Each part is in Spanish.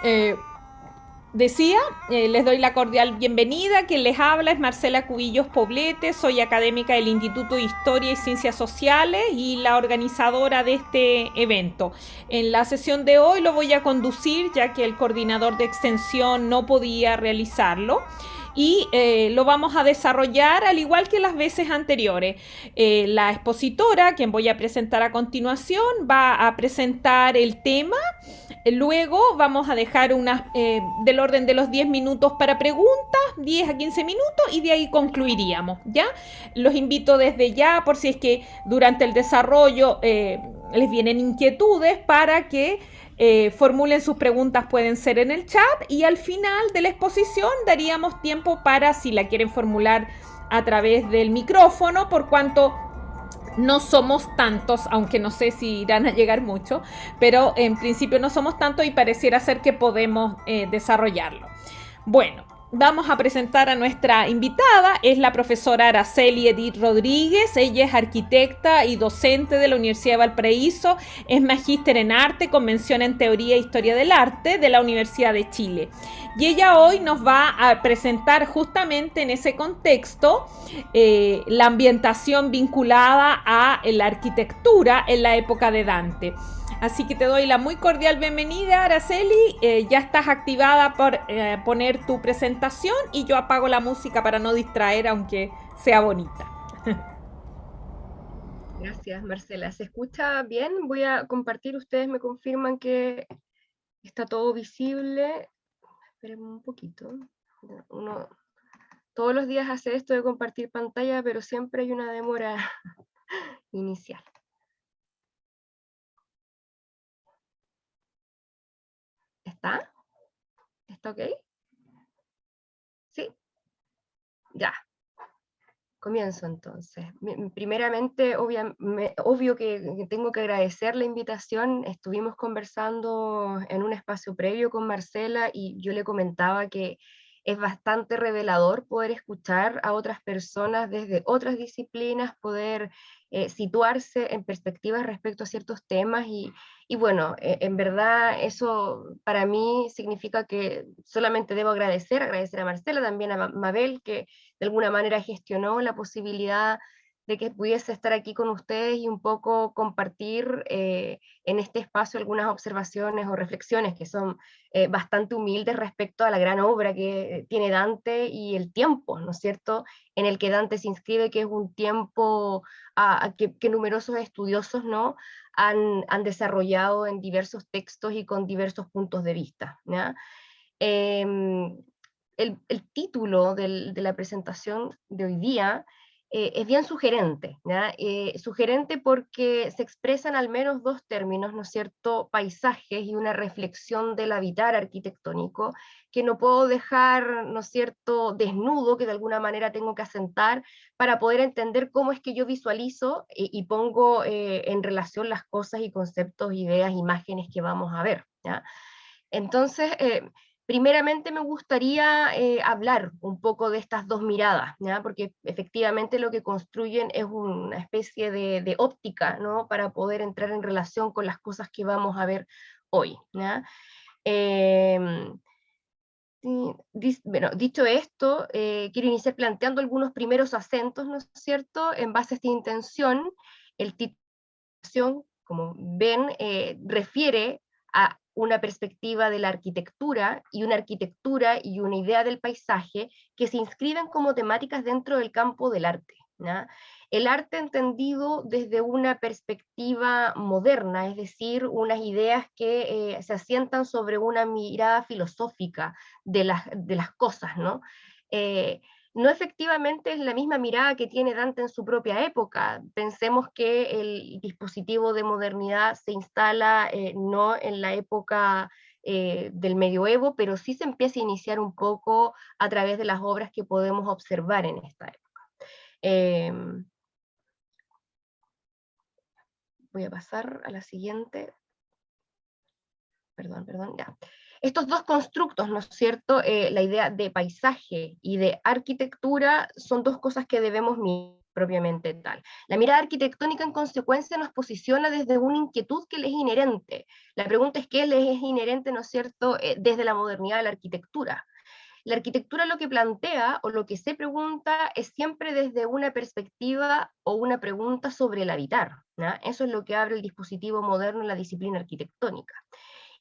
Eh, Decía, les doy la cordial bienvenida. Quien les habla es Marcela Cubillos Poblete, soy académica del Instituto de Historia y Ciencias Sociales y la organizadora de este evento. En la sesión de hoy lo voy a conducir ya que el coordinador de extensión no podía realizarlo y lo vamos a desarrollar al igual que las veces anteriores. La expositora, quien voy a presentar a continuación, va a presentar el tema. Luego vamos a dejar del orden de los 10 minutos para preguntas, 10 a 15 minutos, y de ahí concluiríamos, ¿ya? Los invito desde ya, por si es que durante el desarrollo les vienen inquietudes, para que formulen sus preguntas, pueden ser en el chat, y al final de la exposición daríamos tiempo para, si la quieren formular a través del micrófono, por cuanto no somos tantos, aunque no sé si irán a llegar mucho, pero en principio no somos tantos y pareciera ser que podemos desarrollarlo. Bueno, vamos a presentar a nuestra invitada. Es la profesora Araceli Edith Rodríguez. Ella es arquitecta y docente de la Universidad de Valparaíso. Es magíster en arte con mención en teoría e historia del arte de la Universidad de Chile. Y ella hoy nos va a presentar justamente en ese contexto la ambientación vinculada a la arquitectura en la época de Dante. Así que te doy la muy cordial bienvenida, Araceli. Ya estás activada por poner tu presentación y yo apago la música para no distraer, aunque sea bonita. Gracias, Marcela. ¿Se escucha bien? Voy a compartir. Ustedes me confirman que está todo visible. Esperen un poquito. Uno todos los días hace esto de compartir pantalla, pero siempre hay una demora inicial. ¿Está? ¿Está ok? ¿Sí? Ya. Comienzo entonces. Primeramente, obvio que tengo que agradecer la invitación. Estuvimos conversando en un espacio previo con Marcela y yo le comentaba que es bastante revelador poder escuchar a otras personas desde otras disciplinas, poder situarse en perspectivas respecto a ciertos temas y bueno, en verdad eso para mí significa que solamente debo agradecer a Marcela, también a Mabel, que de alguna manera gestionó la posibilidad de que pudiese estar aquí con ustedes y un poco compartir en este espacio algunas observaciones o reflexiones que son bastante humildes respecto a la gran obra que tiene Dante y el tiempo, ¿no es cierto?, en el que Dante se inscribe, que es un tiempo que numerosos estudiosos, ¿no?, han desarrollado en diversos textos y con diversos puntos de vista, ¿ya? Eh, el título de la presentación de hoy día es bien sugerente, ¿ya? Sugerente porque se expresan al menos dos términos, ¿no es cierto?, paisajes y una reflexión del habitar arquitectónico, que no puedo dejar, ¿no es cierto?, desnudo, que de alguna manera tengo que asentar para poder entender cómo es que yo visualizo y pongo en relación las cosas y conceptos, ideas, imágenes que vamos a ver, ¿ya? Entonces, primeramente me gustaría hablar un poco de estas dos miradas, ¿ya? Porque efectivamente lo que construyen es una especie de óptica, ¿no?, para poder entrar en relación con las cosas que vamos a ver hoy, ¿ya? Em, sí, bueno, dicho esto, quiero iniciar planteando algunos primeros acentos, ¿no es cierto?, en base a esta intención. El título, como ven, refiere a una perspectiva de la arquitectura y una idea del paisaje que se inscriben como temáticas dentro del campo del arte, ¿ya? El arte entendido desde una perspectiva moderna, es decir, unas ideas que se asientan sobre una mirada filosófica de las cosas, ¿no? Eh, no efectivamente es la misma mirada que tiene Dante en su propia época. Pensemos que el dispositivo de modernidad se instala no en la época del medioevo, pero sí se empieza a iniciar un poco a través de las obras que podemos observar en esta época. Eh, Voy a pasar a la siguiente. Perdón, ya. Estos dos constructos, ¿no es cierto? La idea de paisaje y de arquitectura son dos cosas que debemos mirar propiamente tal. La mirada arquitectónica, en consecuencia, nos posiciona desde una inquietud que les es inherente. La pregunta es qué les es inherente, ¿no es cierto?, desde la modernidad de la arquitectura. La arquitectura lo que plantea o lo que se pregunta es siempre desde una perspectiva o una pregunta sobre el habitar, ¿no? Eso es lo que abre el dispositivo moderno en la disciplina arquitectónica.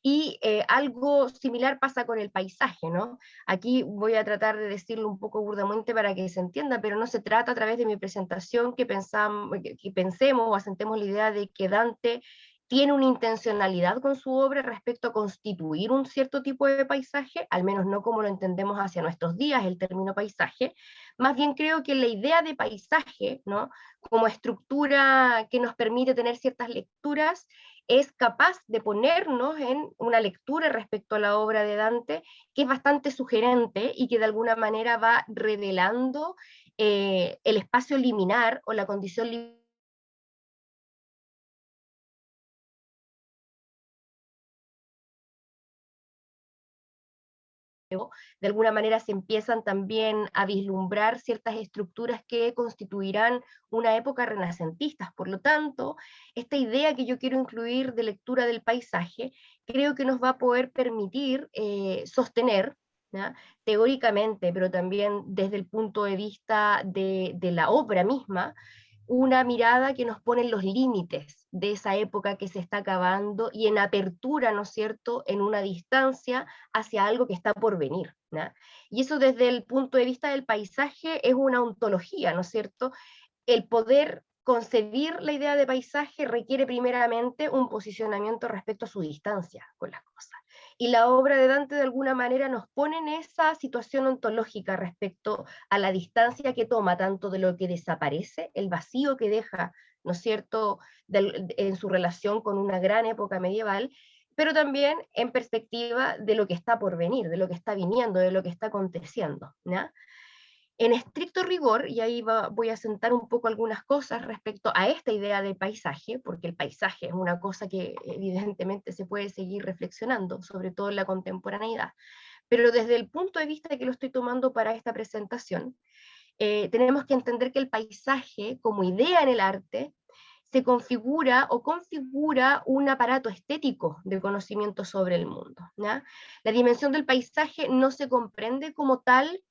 Y algo similar pasa con el paisaje, ¿no? Aquí voy a tratar de decirlo un poco burdamente para que se entienda, pero no se trata a través de mi presentación que pensemos o asentemos la idea de que Dante tiene una intencionalidad con su obra respecto a constituir un cierto tipo de paisaje, al menos no como lo entendemos hacia nuestros días el término paisaje. Más bien creo que la idea de paisaje, ¿no?, como estructura que nos permite tener ciertas lecturas, es capaz de ponernos en una lectura respecto a la obra de Dante que es bastante sugerente y que de alguna manera va revelando el espacio liminar o la condición liminar de alguna manera se empiezan también a vislumbrar ciertas estructuras que constituirán una época renacentista. Por lo tanto, esta idea que yo quiero incluir de lectura del paisaje, creo que nos va a poder permitir sostener, ¿ya?, teóricamente, pero también desde el punto de vista de la obra misma, una mirada que nos pone en los límites de esa época que se está acabando y en apertura, ¿no es cierto?, en una distancia hacia algo que está por venir, ¿no? Y eso desde el punto de vista del paisaje es una ontología, ¿no es cierto? El poder concebir la idea de paisaje requiere primeramente un posicionamiento respecto a su distancia con las cosas. Y la obra de Dante de alguna manera nos pone en esa situación ontológica respecto a la distancia que toma tanto de lo que desaparece, el vacío que deja, ¿no es cierto?, en su relación con una gran época medieval, pero también en perspectiva de lo que está por venir, de lo que está viniendo, de lo que está aconteciendo, ¿no? En estricto rigor, y ahí voy a sentar un poco algunas cosas respecto a esta idea de paisaje, porque el paisaje es una cosa que evidentemente se puede seguir reflexionando, sobre todo en la contemporaneidad, pero desde el punto de vista que lo estoy tomando para esta presentación, tenemos que entender que el paisaje como idea en el arte se configura o configura un aparato estético de conocimiento sobre el mundo, ¿ya? La dimensión del paisaje no se comprende como tal,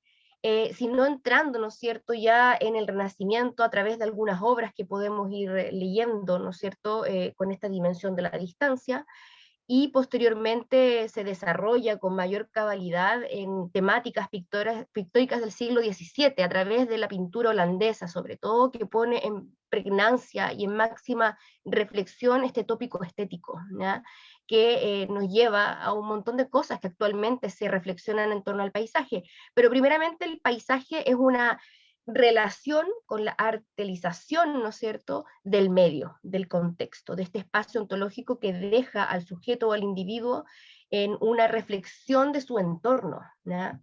sino entrando, ¿no es cierto?, ya en el Renacimiento a través de algunas obras que podemos ir leyendo, ¿no es cierto?, con esta dimensión de la distancia, y posteriormente se desarrolla con mayor cabalidad en temáticas pictóricas del siglo XVII, a través de la pintura holandesa, sobre todo, que pone en pregnancia y en máxima reflexión este tópico estético, ¿ya?, que nos lleva a un montón de cosas que actualmente se reflexionan en torno al paisaje. Pero primeramente el paisaje es una relación con la artelización, ¿no es cierto?, del medio, del contexto, de este espacio ontológico que deja al sujeto o al individuo en una reflexión de su entorno, ¿ya?,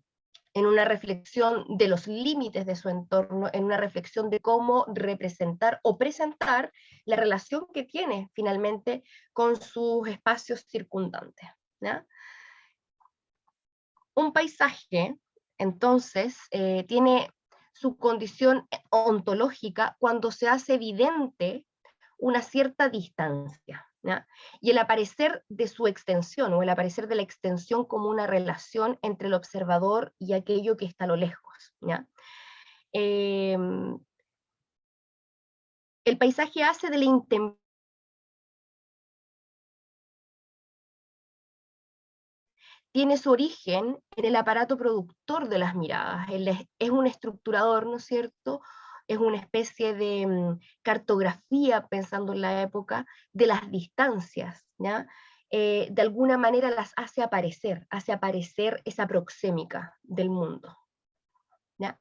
en una reflexión de los límites de su entorno, en una reflexión de cómo representar o presentar la relación que tiene finalmente con sus espacios circundantes, ¿ya? Un paisaje, entonces, tiene su condición ontológica cuando se hace evidente una cierta distancia, ¿ya?, y el aparecer de su extensión, o el aparecer de la extensión como una relación entre el observador y aquello que está a lo lejos, ¿ya? El paisaje hace de la tiene su origen en el aparato productor de las miradas. Él es un estructurador, ¿no es cierto? Es una especie de cartografía, pensando en la época, de las distancias, ¿ya? De alguna manera las hace aparecer esa proxémica del mundo, ¿ya?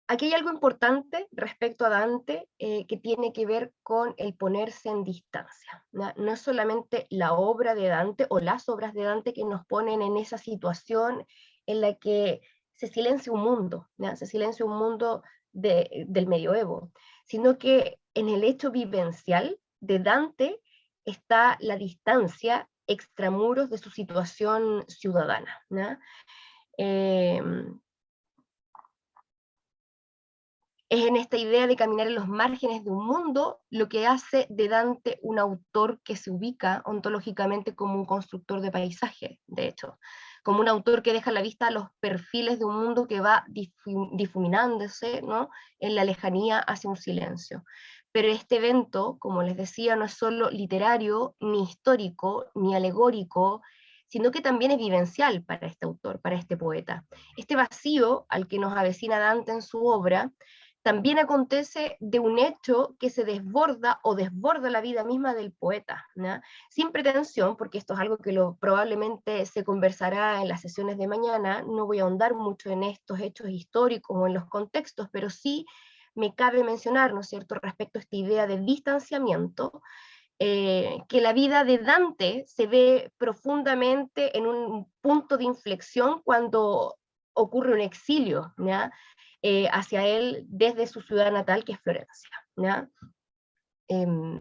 Aquí hay algo importante respecto a Dante que tiene que ver con el ponerse en distancia, ¿ya? No es solamente la obra de Dante o las obras de Dante que nos ponen en esa situación en la que se silencia un mundo, ¿ya? Se silencia un mundo del medioevo, sino que en el hecho vivencial de Dante está la distancia extramuros de su situación ciudadana, ¿ya? Es en esta idea de caminar en los márgenes de un mundo lo que hace de Dante un autor que se ubica ontológicamente como un constructor de paisaje, de hecho, como un autor que deja a la vista los perfiles de un mundo que va difuminándose, ¿no?, en la lejanía hacia un silencio. Pero este evento, como les decía, no es solo literario, ni histórico, ni alegórico, sino que también es vivencial para este autor, para este poeta. Este vacío al que nos avecina Dante en su obra también acontece de un hecho que se desborda o desborda la vida misma del poeta, ¿no?, sin pretensión, porque esto es algo que probablemente se conversará en las sesiones de mañana. No voy a ahondar mucho en estos hechos históricos o en los contextos, pero sí me cabe mencionar, ¿no es cierto?, respecto a esta idea de distanciamiento, que la vida de Dante se ve profundamente en un punto de inflexión cuando ocurre un exilio, ¿ya?, hacia él desde su ciudad natal, que es Florencia, ¿ya? Em,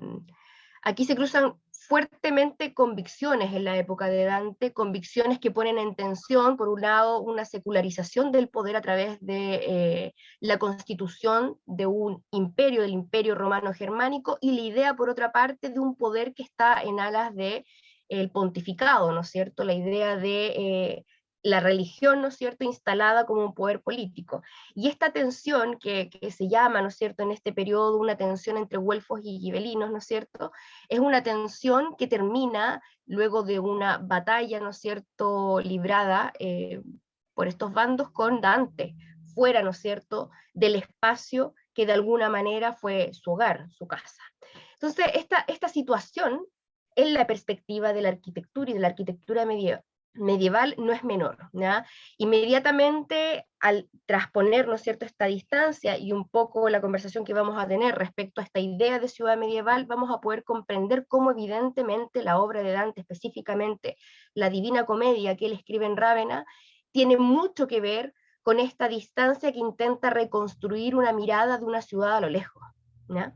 Aquí se cruzan fuertemente convicciones en la época de Dante, convicciones que ponen en tensión, por un lado, una secularización del poder a través de la constitución de un imperio, del imperio romano germánico, y la idea, por otra parte, de un poder que está en alas de el pontificado, ¿no es cierto?, la idea de la religión, ¿no es cierto?, instalada como un poder político. Y esta tensión que se llama, ¿no es cierto?, en este periodo una tensión entre güelfos y gibelinos, ¿no es cierto?, es una tensión que termina luego de una batalla, ¿no es cierto?, librada por estos bandos con Dante, fuera, ¿no es cierto?, del espacio que de alguna manera fue su hogar, su casa. Entonces, esta situación en la perspectiva de la arquitectura y de la arquitectura medieval no es menor, ¿ya? Inmediatamente al trasponer, ¿no es cierto?, esta distancia y un poco la conversación que vamos a tener respecto a esta idea de ciudad medieval, vamos a poder comprender cómo evidentemente la obra de Dante, específicamente la Divina Comedia que él escribe en Rávena, tiene mucho que ver con esta distancia que intenta reconstruir una mirada de una ciudad a lo lejos, ¿ya?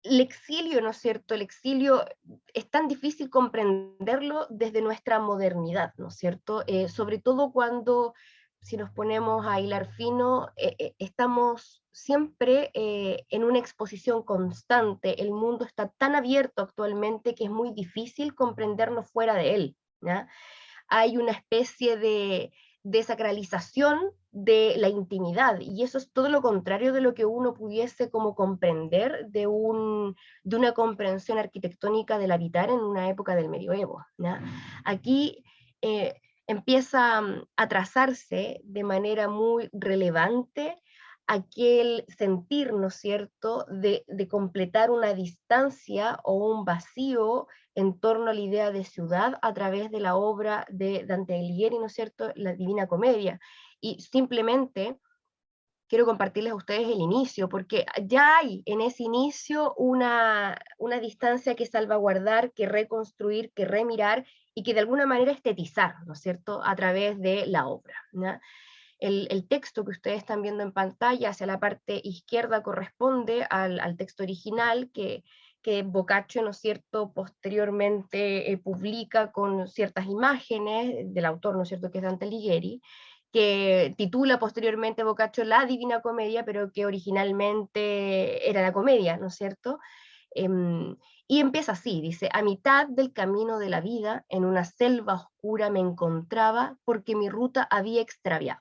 El exilio, ¿no es cierto? El exilio es tan difícil comprenderlo desde nuestra modernidad, ¿no es cierto? Sobre todo cuando, si nos ponemos a hilar fino, estamos siempre en una exposición constante. El mundo está tan abierto actualmente que es muy difícil comprendernos fuera de él, ¿ya? Hay una especie de desacralización de la intimidad, y eso es todo lo contrario de lo que uno pudiese como comprender de una comprensión arquitectónica del habitar en una época del medioevo, ¿ya? Aquí empieza a trazarse de manera muy relevante aquel sentir, ¿no es cierto?, de completar una distancia o un vacío en torno a la idea de ciudad a través de la obra de Dante Alighieri, ¿no es cierto?, la Divina Comedia. Y simplemente quiero compartirles a ustedes el inicio, porque ya hay en ese inicio una distancia que salvaguardar, que reconstruir, que remirar y que de alguna manera estetizar, ¿no es cierto?, a través de la obra, ¿no? El texto que ustedes están viendo en pantalla hacia la parte izquierda corresponde al texto original que Boccaccio, ¿no es cierto?, posteriormente publica con ciertas imágenes del autor, ¿no es cierto?, que es Dante Alighieri, que titula posteriormente Boccaccio La Divina Comedia, pero que originalmente era la comedia, ¿no es cierto? Y empieza así, dice: a mitad del camino de la vida, en una selva oscura me encontraba, porque mi ruta había extraviado.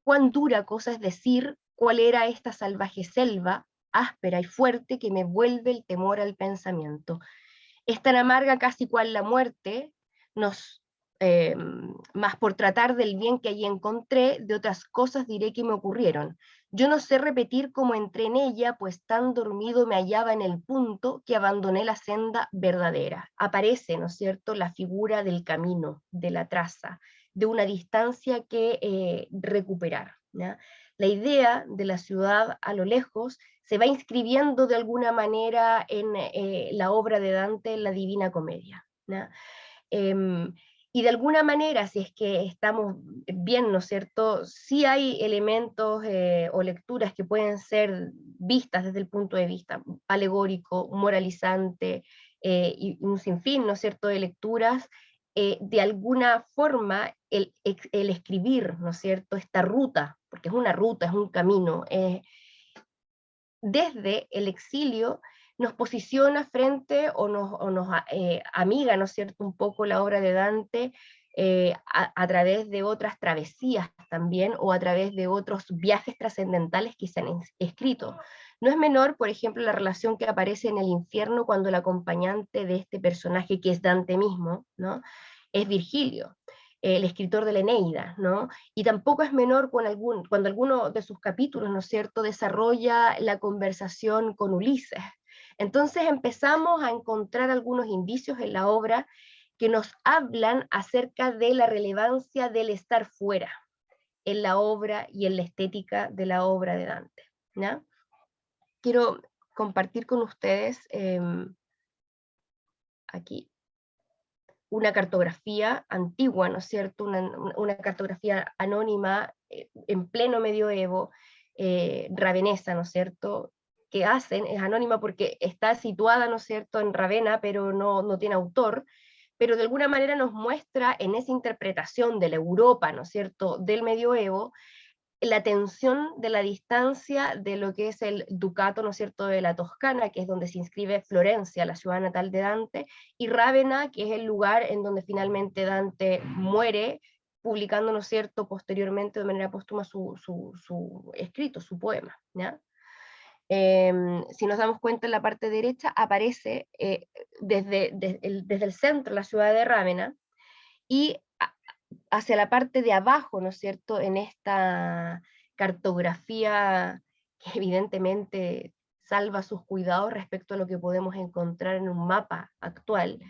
Cuán dura cosa es decir cuál era esta salvaje selva, áspera y fuerte, que me vuelve el temor al pensamiento. Es tan amarga casi cual la muerte, nos, mas por tratar del bien que allí encontré, de otras cosas diré que me ocurrieron. Yo no sé repetir cómo entré en ella, pues tan dormido me hallaba en el punto que abandoné la senda verdadera. Aparece, ¿no es cierto?, la figura del camino, de la traza, de una distancia que recuperar, ¿ya? La idea de la ciudad a lo lejos se va inscribiendo de alguna manera en la obra de Dante, La Divina Comedia, ¿ya? Y de alguna manera, si es que estamos bien, ¿no es cierto?, sí hay elementos o lecturas que pueden ser vistas desde el punto de vista alegórico, moralizante, y un sinfín, ¿no es cierto?, de lecturas de alguna forma el escribir, ¿no es cierto?, esta ruta, porque es una ruta, es un camino, desde el exilio nos posiciona frente o nos amiga, ¿no es cierto?, un poco la obra de Dante a través de otras travesías también, o a través de otros viajes trascendentales que se han escrito. No es menor, por ejemplo, la relación que aparece en el infierno cuando el acompañante de este personaje, que es Dante mismo, ¿no?, es Virgilio, el escritor de la Eneida, ¿no? Y tampoco es menor cuando alguno de sus capítulos, ¿no es cierto?, desarrolla la conversación con Ulises. Entonces empezamos a encontrar algunos indicios en la obra que nos hablan acerca de la relevancia del estar fuera en la obra y en la estética de la obra de Dante, ¿no? Quiero compartir con ustedes aquí una cartografía antigua, ¿no es cierto?, una cartografía anónima en pleno medioevo, ravenesa, ¿no es cierto?, que hacen, es anónima porque está situada, ¿no es cierto?, en Ravenna, pero no tiene autor, pero de alguna manera nos muestra en esa interpretación de la Europa, ¿no es cierto?, del medioevo, la tensión de la distancia de lo que es el ducato, ¿no es cierto?, de la Toscana, que es donde se inscribe Florencia, la ciudad natal de Dante, y Rávena, que es el lugar en donde finalmente Dante muere, publicando, ¿no es cierto?, posteriormente de manera póstuma su escrito, su poema, ¿ya? Si nos damos cuenta, en la parte derecha aparece desde el centro, la ciudad de Rávena, y hacia la parte de abajo, ¿no es cierto?, en esta cartografía que evidentemente salva sus cuidados respecto a lo que podemos encontrar en un mapa actual,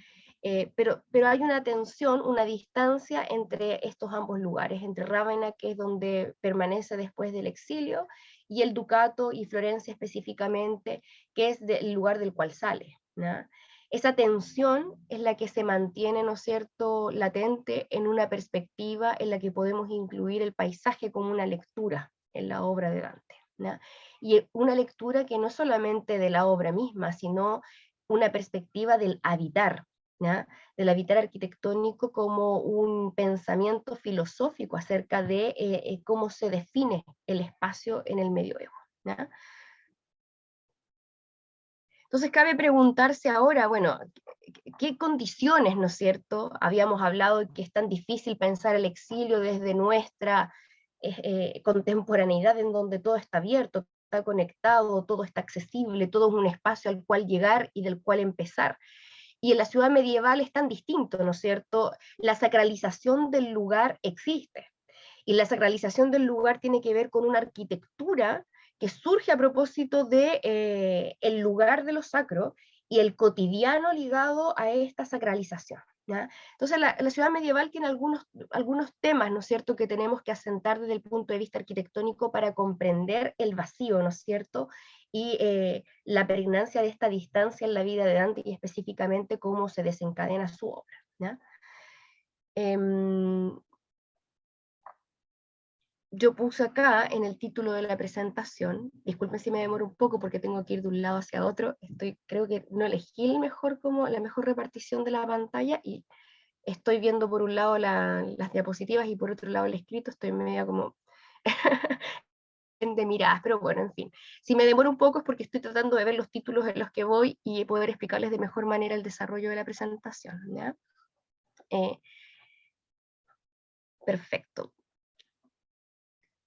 pero hay una tensión, una distancia entre estos ambos lugares, entre Rávena, que es donde permanece después del exilio, y el Ducato y Florencia específicamente, que es el lugar del cual sale, ¿no? Esa tensión es la que se mantiene, ¿no es cierto?, latente en una perspectiva en la que podemos incluir el paisaje como una lectura en la obra de Dante, ¿no? Y una lectura que no solamente de la obra misma, sino una perspectiva del habitar, ¿no?, del habitar arquitectónico como un pensamiento filosófico acerca de cómo se define el espacio en el medioevo, ¿no? Entonces cabe preguntarse ahora, bueno, ¿qué condiciones, ¿no es cierto? Habíamos hablado de que es tan difícil pensar el exilio desde nuestra contemporaneidad, en donde todo está abierto, está conectado, todo está accesible, todo es un espacio al cual llegar y del cual empezar. Y en la ciudad medieval es tan distinto, ¿no es cierto? La sacralización del lugar existe. Y la sacralización del lugar tiene que ver con una arquitectura que surge a propósito de el lugar de lo sacro y el cotidiano ligado a esta sacralización, ¿ya? Entonces la ciudad medieval tiene algunos temas, ¿no es cierto?, que tenemos que asentar desde el punto de vista arquitectónico para comprender el vacío, ¿no es cierto?, y la pregnancia de esta distancia en la vida de Dante y específicamente cómo se desencadena su obra, ¿ya? Yo puse acá en el título de la presentación, disculpen si me demoro un poco porque tengo que ir de un lado hacia otro, creo que no elegí la mejor repartición de la pantalla y estoy viendo por un lado las diapositivas y por otro lado el escrito, estoy media como de miradas, pero bueno, en fin. Si me demoro un poco es porque estoy tratando de ver los títulos en los que voy y poder explicarles de mejor manera el desarrollo de la presentación, ¿ya? Perfecto.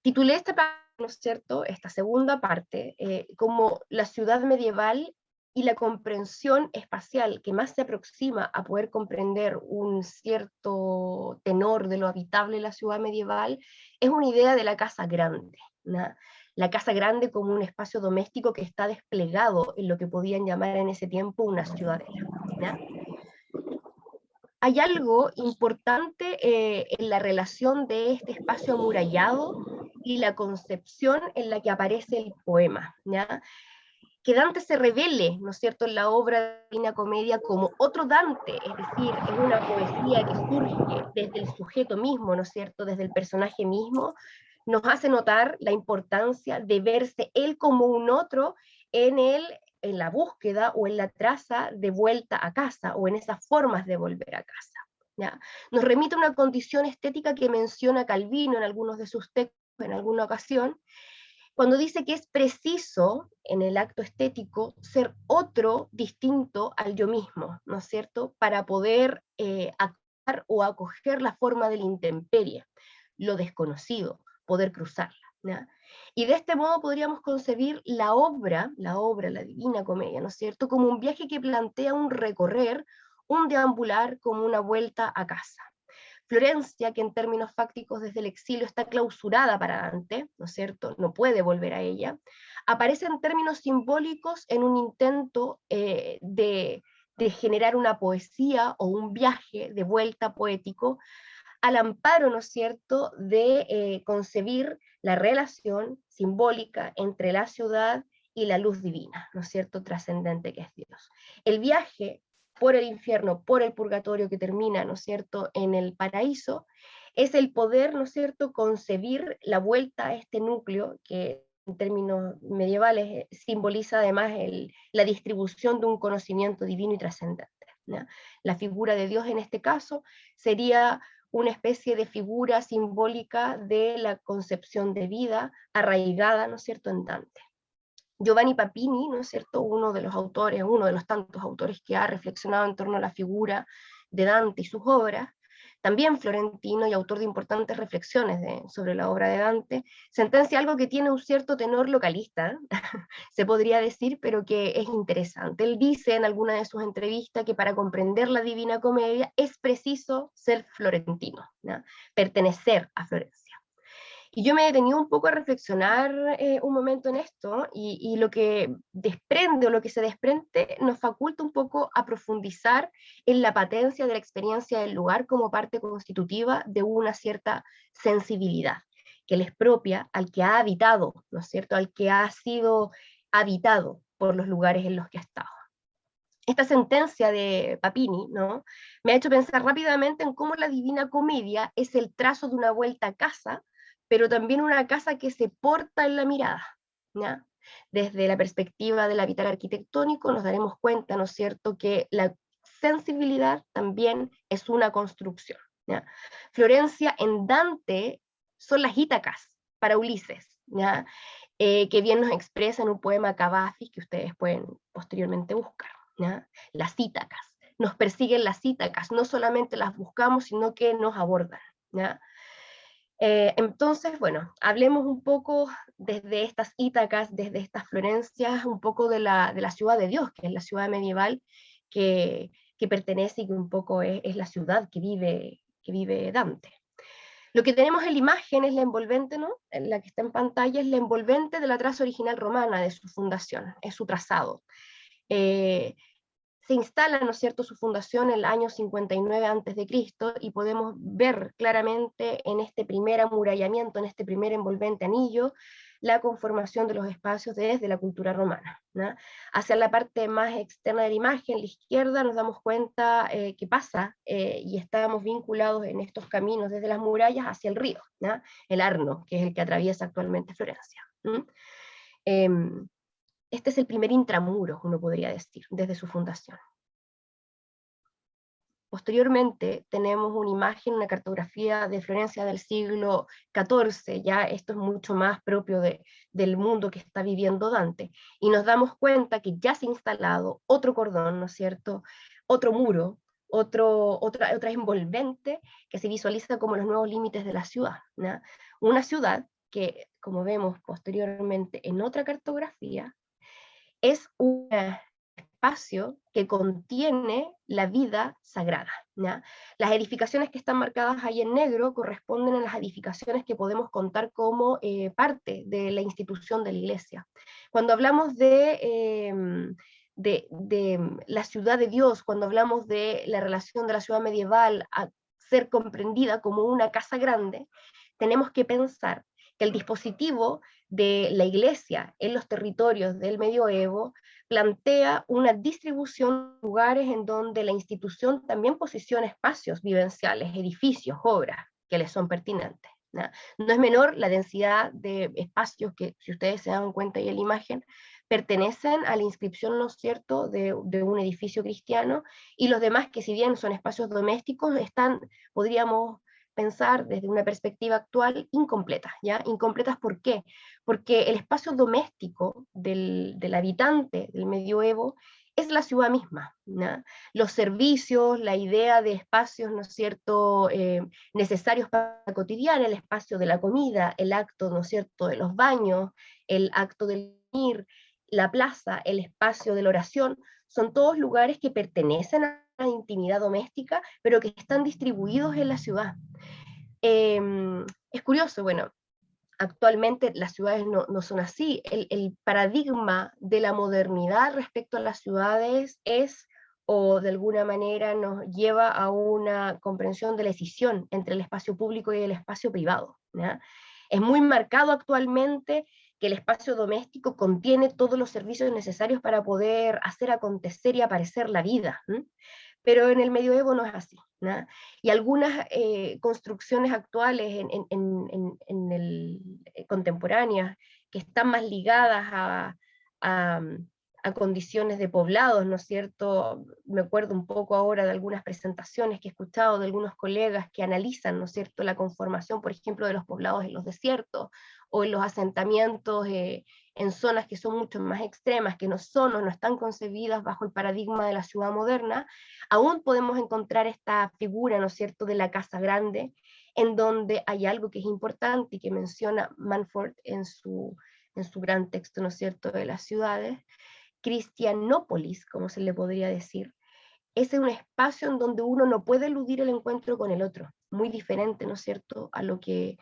Titulé esta parte, ¿no es cierto?, esta segunda parte, como la ciudad medieval y la comprensión espacial que más se aproxima a poder comprender un cierto tenor de lo habitable de la ciudad medieval, es una idea de la casa grande, ¿no? La casa grande como un espacio doméstico que está desplegado en lo que podían llamar en ese tiempo una ciudadela, ¿no? Hay algo importante en la relación de este espacio amurallado y la concepción en la que aparece el poema, ¿ya? Que Dante se revele, ¿no es cierto?, en la obra de la Divina Comedia como otro Dante, es decir, es una poesía que surge desde el sujeto mismo, ¿no es cierto?, desde el personaje mismo, nos hace notar la importancia de verse él como un otro en la búsqueda o en la traza de vuelta a casa, o en esas formas de volver a casa, ¿ya? Nos remite a una condición estética que menciona Calvino en algunos de sus textos en alguna ocasión, cuando dice que es preciso en el acto estético ser otro distinto al yo mismo, ¿no es cierto?, para poder actuar o acoger la forma de la intemperie, lo desconocido, poder cruzarla, ¿ya? Y de este modo podríamos concebir la Divina Comedia, ¿no es cierto?, como un viaje que plantea un recorrer, un deambular, como una vuelta a casa. Florencia, que en términos fácticos desde el exilio está clausurada para Dante, ¿no es cierto?, no puede volver a ella, aparece en términos simbólicos en un intento de generar una poesía o un viaje de vuelta poético al amparo, ¿no es cierto?, de concebir la relación simbólica entre la ciudad y la luz divina, ¿no es cierto?, trascendente que es Dios. El viaje por el infierno, por el purgatorio que termina, ¿no es cierto?, en el paraíso, es el poder, ¿no es cierto?, concebir la vuelta a este núcleo que en términos medievales simboliza además la distribución de un conocimiento divino y trascendente, ¿ya? La figura de Dios en este caso sería una especie de figura simbólica de la concepción de vida arraigada, ¿no es cierto?, en Dante. Giovanni Papini, ¿no es cierto?, uno de los autores, uno de los tantos autores que ha reflexionado en torno a la figura de Dante y sus obras, también florentino y autor de importantes reflexiones sobre la obra de Dante, sentencia algo que tiene un cierto tenor localista, se podría decir, pero que es interesante. Él dice en alguna de sus entrevistas que para comprender la Divina Comedia es preciso ser florentino, ¿no?, pertenecer a Florencia. Y yo me he detenido un poco a reflexionar un momento en esto, y lo que desprende o lo que se desprende nos faculta un poco a profundizar en la patencia de la experiencia del lugar como parte constitutiva de una cierta sensibilidad que les propia al que ha habitado, ¿no es cierto?, al que ha sido habitado por los lugares en los que ha estado. Esta sentencia de Papini, ¿no?, me ha hecho pensar rápidamente en cómo la Divina Comedia es el trazo de una vuelta a casa, pero también una casa que se porta en la mirada, ¿ya? Desde la perspectiva del habitar arquitectónico nos daremos cuenta, ¿no es cierto?, que la sensibilidad también es una construcción, ¿ya? Florencia en Dante son las Ítacas para Ulises, ¿ya? Que bien nos expresa en un poema Cavafis que ustedes pueden posteriormente buscar, ¿ya? Las Ítacas. Nos persiguen las Ítacas, no solamente las buscamos, sino que nos abordan, ¿ya? Entonces, bueno, hablemos un poco desde estas Ítacas, desde estas Florencias, un poco de la ciudad de Dios, que es la ciudad medieval que pertenece y que un poco es la ciudad que vive Dante. Lo que tenemos en la imagen es la envolvente, ¿no?, en la que está en pantalla, es la envolvente de la traza original romana de su fundación, es su trazado. Se instala, ¿no es cierto?, su fundación en el año 59 a.C., y podemos ver claramente en este primer amurallamiento, en este primer envolvente anillo, la conformación de los espacios desde la cultura romana, ¿no? Hacia la parte más externa de la imagen, la izquierda, nos damos cuenta que pasa y estamos vinculados en estos caminos desde las murallas hacia el río, ¿no?, el Arno, que es el que atraviesa actualmente Florencia. Este es el primer intramuros, uno podría decir, desde su fundación. Posteriormente tenemos una imagen, una cartografía de Florencia del siglo XIV, ya esto es mucho más propio del mundo que está viviendo Dante, y nos damos cuenta que ya se ha instalado otro cordón, ¿no es cierto?, otro muro, otra envolvente que se visualiza como los nuevos límites de la ciudad, ¿no? Una ciudad que, como vemos posteriormente en otra cartografía, es un espacio que contiene la vida sagrada, ¿ya? Las edificaciones que están marcadas ahí en negro corresponden a las edificaciones que podemos contar como parte de la institución de la iglesia. Cuando hablamos de la ciudad de Dios, cuando hablamos de la relación de la ciudad medieval a ser comprendida como una casa grande, tenemos que pensar que el dispositivo de la iglesia en los territorios del medioevo plantea una distribución de lugares en donde la institución también posiciona espacios vivenciales, edificios, obras que les son pertinentes, ¿no? No es menor la densidad de espacios que, si ustedes se dan cuenta ahí en la imagen, pertenecen a la inscripción, ¿no es cierto?, de un edificio cristiano, y los demás que si bien son espacios domésticos, están, podríamos pensar desde una perspectiva actual, incompletas, ¿ya? Incompletas, ¿por qué? Porque el espacio doméstico del habitante del medioevo es la ciudad misma, ¿no? Los servicios, la idea de espacios, ¿no es cierto?, necesarios para la cotidiana, el espacio de la comida, el acto, ¿no es cierto?, de los baños, el acto del ir, la plaza, el espacio de la oración, son todos lugares que pertenecen a la intimidad doméstica, pero que están distribuidos en la ciudad. Es curioso, bueno, actualmente las ciudades no son así. El paradigma de la modernidad respecto a las ciudades es, o de alguna manera nos lleva a una comprensión de la escisión entre el espacio público y el espacio privado, ¿ya? Es muy marcado actualmente que el espacio doméstico contiene todos los servicios necesarios para poder hacer acontecer y aparecer la vida, ¿m? Pero en el medioevo no es así, ¿no? Y algunas construcciones actuales contemporáneas que están más ligadas a, a condiciones de poblados, ¿no es cierto? Me acuerdo un poco ahora de algunas presentaciones que he escuchado de algunos colegas que analizan, ¿no es cierto?, la conformación, por ejemplo, de los poblados en los desiertos o en los asentamientos en zonas que son mucho más extremas, que no son o no están concebidas bajo el paradigma de la ciudad moderna. Aún podemos encontrar esta figura, ¿no es cierto?, de la casa grande, en donde hay algo que es importante y que menciona Manford en su gran texto, ¿no es cierto?, de las ciudades. Cristianópolis, como se le podría decir, es un espacio en donde uno no puede eludir el encuentro con el otro, muy diferente, ¿no es cierto?, a lo que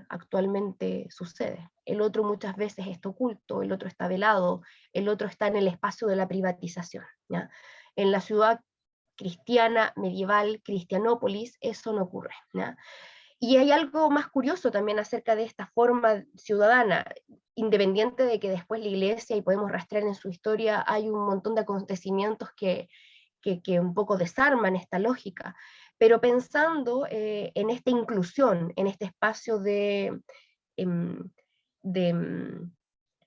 actualmente sucede. El otro muchas veces está oculto, el otro está velado, el otro está en el espacio de la privatización, ¿ya? En la ciudad cristiana, medieval, Cristianópolis, eso no ocurre, ¿ya? Y hay algo más curioso también acerca de esta forma ciudadana, independiente de que después la iglesia, y podemos rastrear en su historia, hay un montón de acontecimientos que un poco desarman esta lógica, pero pensando en esta inclusión, en este espacio em, de, em,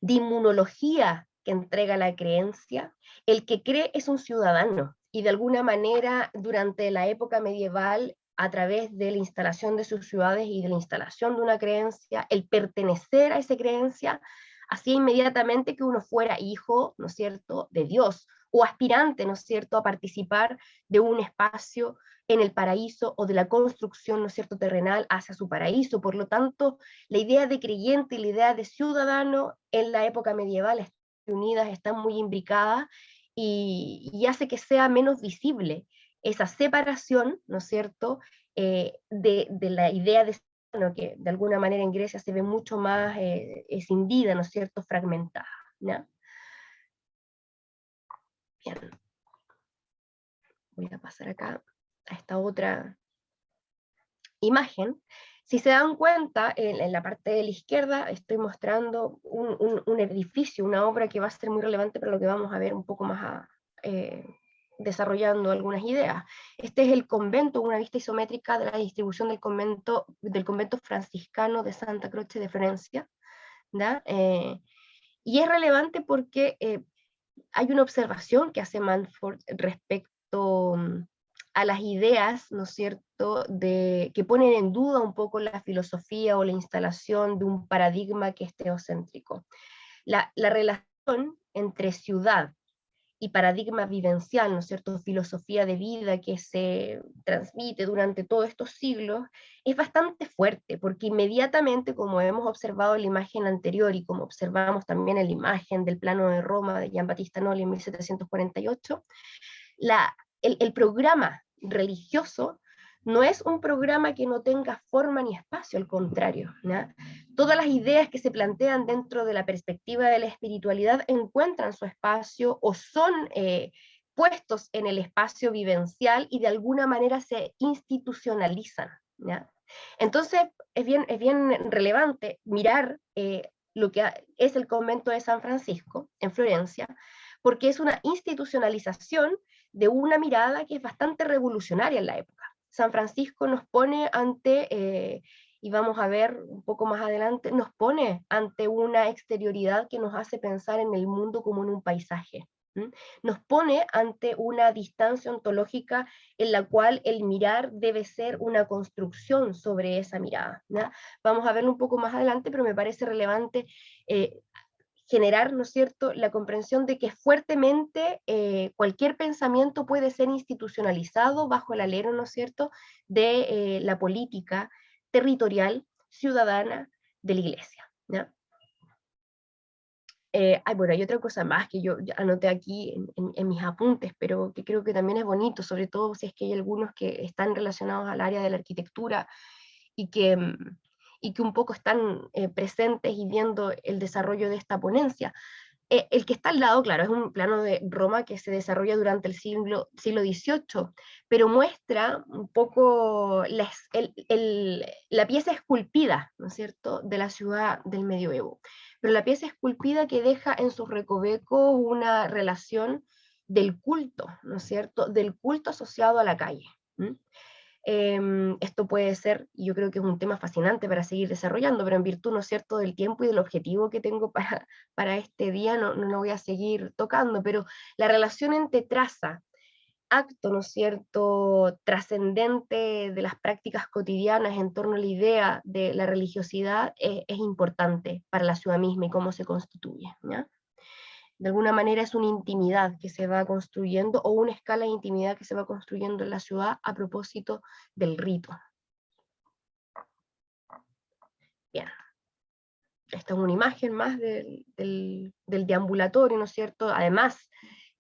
de inmunología que entrega la creencia, el que cree es un ciudadano, y de alguna manera durante la época medieval, a través de la instalación de sus ciudades y de la instalación de una creencia, el pertenecer a esa creencia, hacía inmediatamente que uno fuera hijo, ¿no es cierto?, de Dios, o aspirante, ¿no es cierto?, a participar de un espacio en el paraíso o de la construcción, ¿no es cierto?, terrenal hacia su paraíso. Por lo tanto, la idea de creyente y la idea de ciudadano en la época medieval unidas están muy imbricadas y hace que sea menos visible esa separación, ¿no es cierto?, de la idea de ciudadano, que de alguna manera en Grecia se ve mucho más escindida, ¿no es cierto?, fragmentada, ¿no? Bien, voy a pasar acá a esta otra imagen. Si se dan cuenta, en la parte de la izquierda estoy mostrando un edificio, una obra que va a ser muy relevante para lo que vamos a ver un poco más desarrollando algunas ideas. Este es el convento, una vista isométrica de la distribución del convento franciscano de Santa Croce de Florencia, ¿ya? Y es relevante porque hay una observación que hace Manford respecto a las ideas, ¿no es cierto?, que ponen en duda un poco la filosofía o la instalación de un paradigma que es teocéntrico. La relación entre ciudad y paradigma vivencial, ¿no es cierto?, filosofía de vida que se transmite durante todos estos siglos, es bastante fuerte, porque inmediatamente, como hemos observado en la imagen anterior y como observamos también en la imagen del plano de Roma de Gian Battista Noli en 1748, el programa religioso no es un programa que no tenga forma ni espacio, al contrario, ¿no? Todas las ideas que se plantean dentro de la perspectiva de la espiritualidad encuentran su espacio o son puestos en el espacio vivencial y de alguna manera se institucionalizan, ¿ya? Entonces es bien relevante mirar lo que es el convento de San Francisco en Florencia, porque es una institucionalización de una mirada que es bastante revolucionaria en la época. San Francisco nos pone ante y vamos a ver un poco más adelante, nos pone ante una exterioridad que nos hace pensar en el mundo como en un paisaje. Nos pone ante una distancia ontológica en la cual el mirar debe ser una construcción sobre esa mirada, ¿ya? Vamos a verlo un poco más adelante, pero me parece relevante generar, ¿no es cierto?, la comprensión de que fuertemente cualquier pensamiento puede ser institucionalizado bajo el alero, ¿no es cierto?, de la política territorial, ciudadana de la Iglesia, ¿ya? Bueno, hay otra cosa más que yo ya anoté aquí en mis apuntes, pero que creo que también es bonito, sobre todo si es que hay algunos que están relacionados al área de la arquitectura y que un poco están presentes y viendo el desarrollo de esta ponencia. El que está al lado, claro, es un plano de Roma que se desarrolla durante el siglo XVIII, pero muestra un poco la pieza esculpida, ¿no es cierto?, de la ciudad del medioevo. Pero la pieza esculpida que deja en sus recovecos una relación del culto, ¿no es cierto?, del culto asociado a la calle. Esto puede ser, y yo creo que es un tema fascinante para seguir desarrollando, pero en virtud, ¿no es cierto?, del tiempo y del objetivo que tengo para este día, no lo voy a seguir tocando, pero la relación entre traza, acto, ¿no es cierto?, trascendente de las prácticas cotidianas en torno a la idea de la religiosidad es importante para la ciudad misma y cómo se constituye, ¿ya? De alguna manera es una intimidad que se va construyendo o una escala de intimidad que se va construyendo en la ciudad a propósito del rito. Bien, esta es una imagen más del deambulatorio, ¿no es cierto? Además,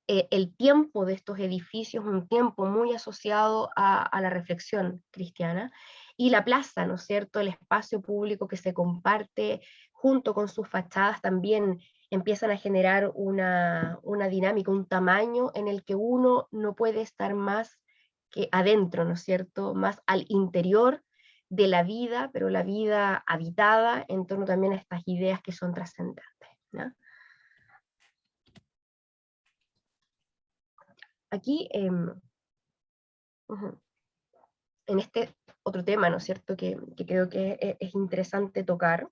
el tiempo de estos edificios es un tiempo muy asociado a la reflexión cristiana, y la plaza, ¿no es cierto?, el espacio público que se comparte junto con sus fachadas también empiezan a generar una dinámica, un tamaño en el que uno no puede estar más que adentro, ¿no es cierto?, más al interior de la vida, pero la vida habitada en torno también a estas ideas que son trascendentes, ¿no? Aquí, en este otro tema, ¿no es cierto?, que creo que es interesante tocar,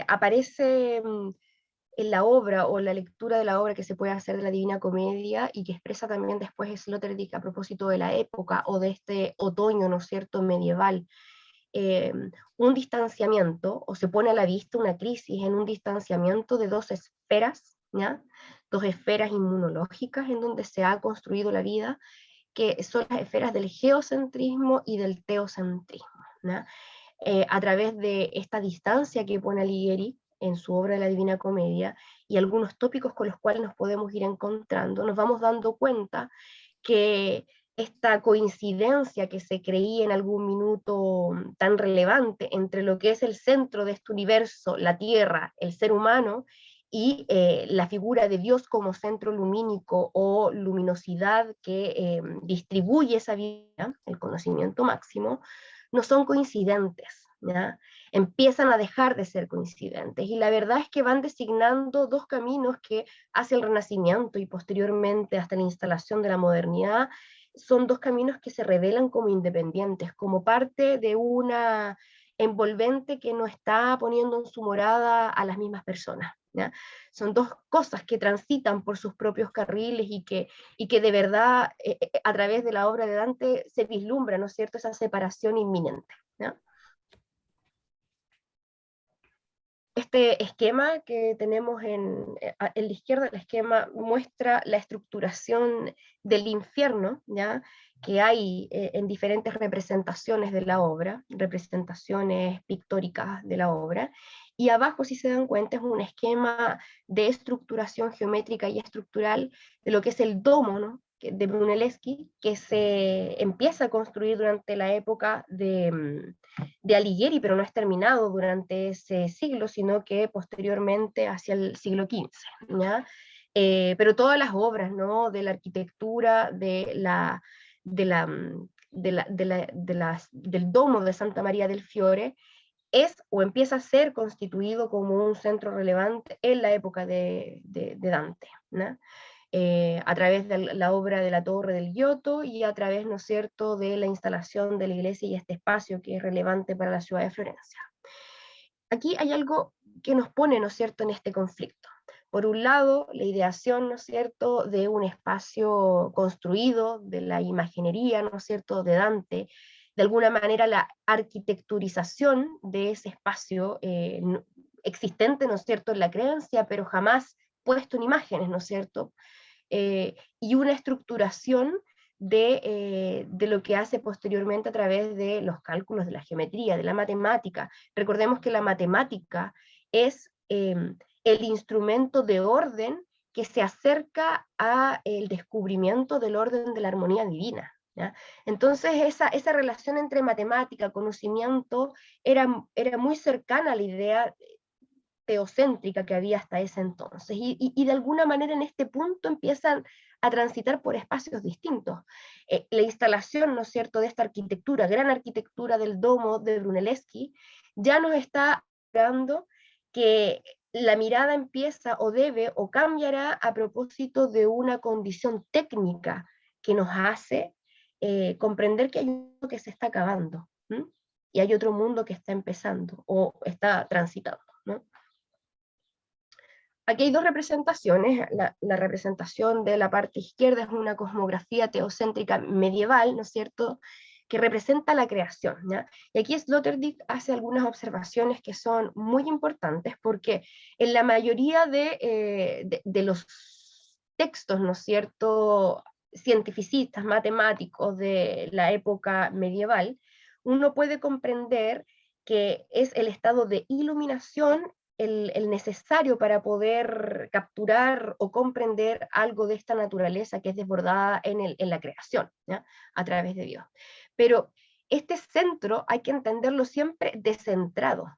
aparece en la obra o la lectura de la obra que se puede hacer de la Divina Comedia y que expresa también después Sloterdijk a propósito de la época o de este otoño, ¿no es cierto?, medieval, un distanciamiento, o se pone a la vista una crisis en un distanciamiento de dos esferas, ¿ya?, dos esferas inmunológicas en donde se ha construido la vida, que son las esferas del geocentrismo y del teocentrismo, ¿no? A través de esta distancia que pone Alighieri en su obra de la Divina Comedia y algunos tópicos con los cuales nos podemos ir encontrando, nos vamos dando cuenta que esta coincidencia que se creía en algún minuto tan relevante entre lo que es el centro de este universo, la Tierra, el ser humano, y la figura de Dios como centro lumínico o luminosidad que distribuye esa vida, el conocimiento máximo, no son coincidentes, ¿ya? Empiezan a dejar de ser coincidentes, y la verdad es que van designando dos caminos que hacia el Renacimiento y posteriormente hasta la instalación de la modernidad, son dos caminos que se revelan como independientes, como parte de una envolvente que no está poniendo en su morada a las mismas personas, ¿ya? Son dos cosas que transitan por sus propios carriles y que de verdad a través de la obra de Dante se vislumbra, ¿no es cierto?, esa separación inminente, ¿ya? Este esquema que tenemos en la izquierda, el esquema muestra la estructuración del infierno, ¿ya?, que hay en diferentes representaciones de la obra, representaciones pictóricas de la obra, y abajo, si se dan cuenta, es un esquema de estructuración geométrica y estructural de lo que es el domo, ¿no?, de Brunelleschi, que se empieza a construir durante la época de Alighieri, pero no es terminado durante ese siglo, sino que posteriormente hacia el siglo XV, ¿ya? Pero todas las obras, ¿no?, de la arquitectura, del domo de Santa María del Fiore, es o empieza a ser constituido como un centro relevante en la época de Dante, ¿no? a través de la obra de la Torre del Giotto y a través, ¿no es cierto?, de la instalación de la iglesia y este espacio que es relevante para la ciudad de Florencia. Aquí hay algo que nos pone, ¿no es cierto?, en este conflicto. Por un lado, la ideación, ¿no es cierto?, de un espacio construido, de la imaginería, ¿no es cierto?, de Dante, de alguna manera la arquitecturización de ese espacio existente, ¿no es cierto?, en la creencia, pero jamás puesto en imágenes, ¿no es cierto?, y una estructuración de lo que hace posteriormente a través de los cálculos de la geometría, de la matemática. Recordemos que la matemática es el instrumento de orden que se acerca a el descubrimiento del orden de la armonía divina, ¿ya? Entonces esa relación entre matemática, conocimiento, era muy cercana a la idea teocéntrica que había hasta ese entonces, y de alguna manera en este punto empiezan a transitar por espacios distintos. La instalación, ¿no es cierto?, de esta arquitectura, gran arquitectura del domo de Brunelleschi, ya nos está hablando que la mirada empieza o debe o cambiará a propósito de una condición técnica que nos hace comprender que hay un mundo que se está acabando, ¿m? Y hay otro mundo que está empezando o está transitando, ¿no? Aquí hay dos representaciones. La representación de la parte izquierda es una cosmografía teocéntrica medieval, ¿no es cierto?, que representa la creación, ¿ya? Y aquí Sloterdijk hace algunas observaciones que son muy importantes, porque en la mayoría de los textos, ¿no es cierto?, cientificistas, matemáticos de la época medieval, uno puede comprender que es el estado de iluminación el necesario para poder capturar o comprender algo de esta naturaleza que es desbordada en la creación, ¿ya?, a través de Dios. Pero este centro hay que entenderlo siempre descentrado.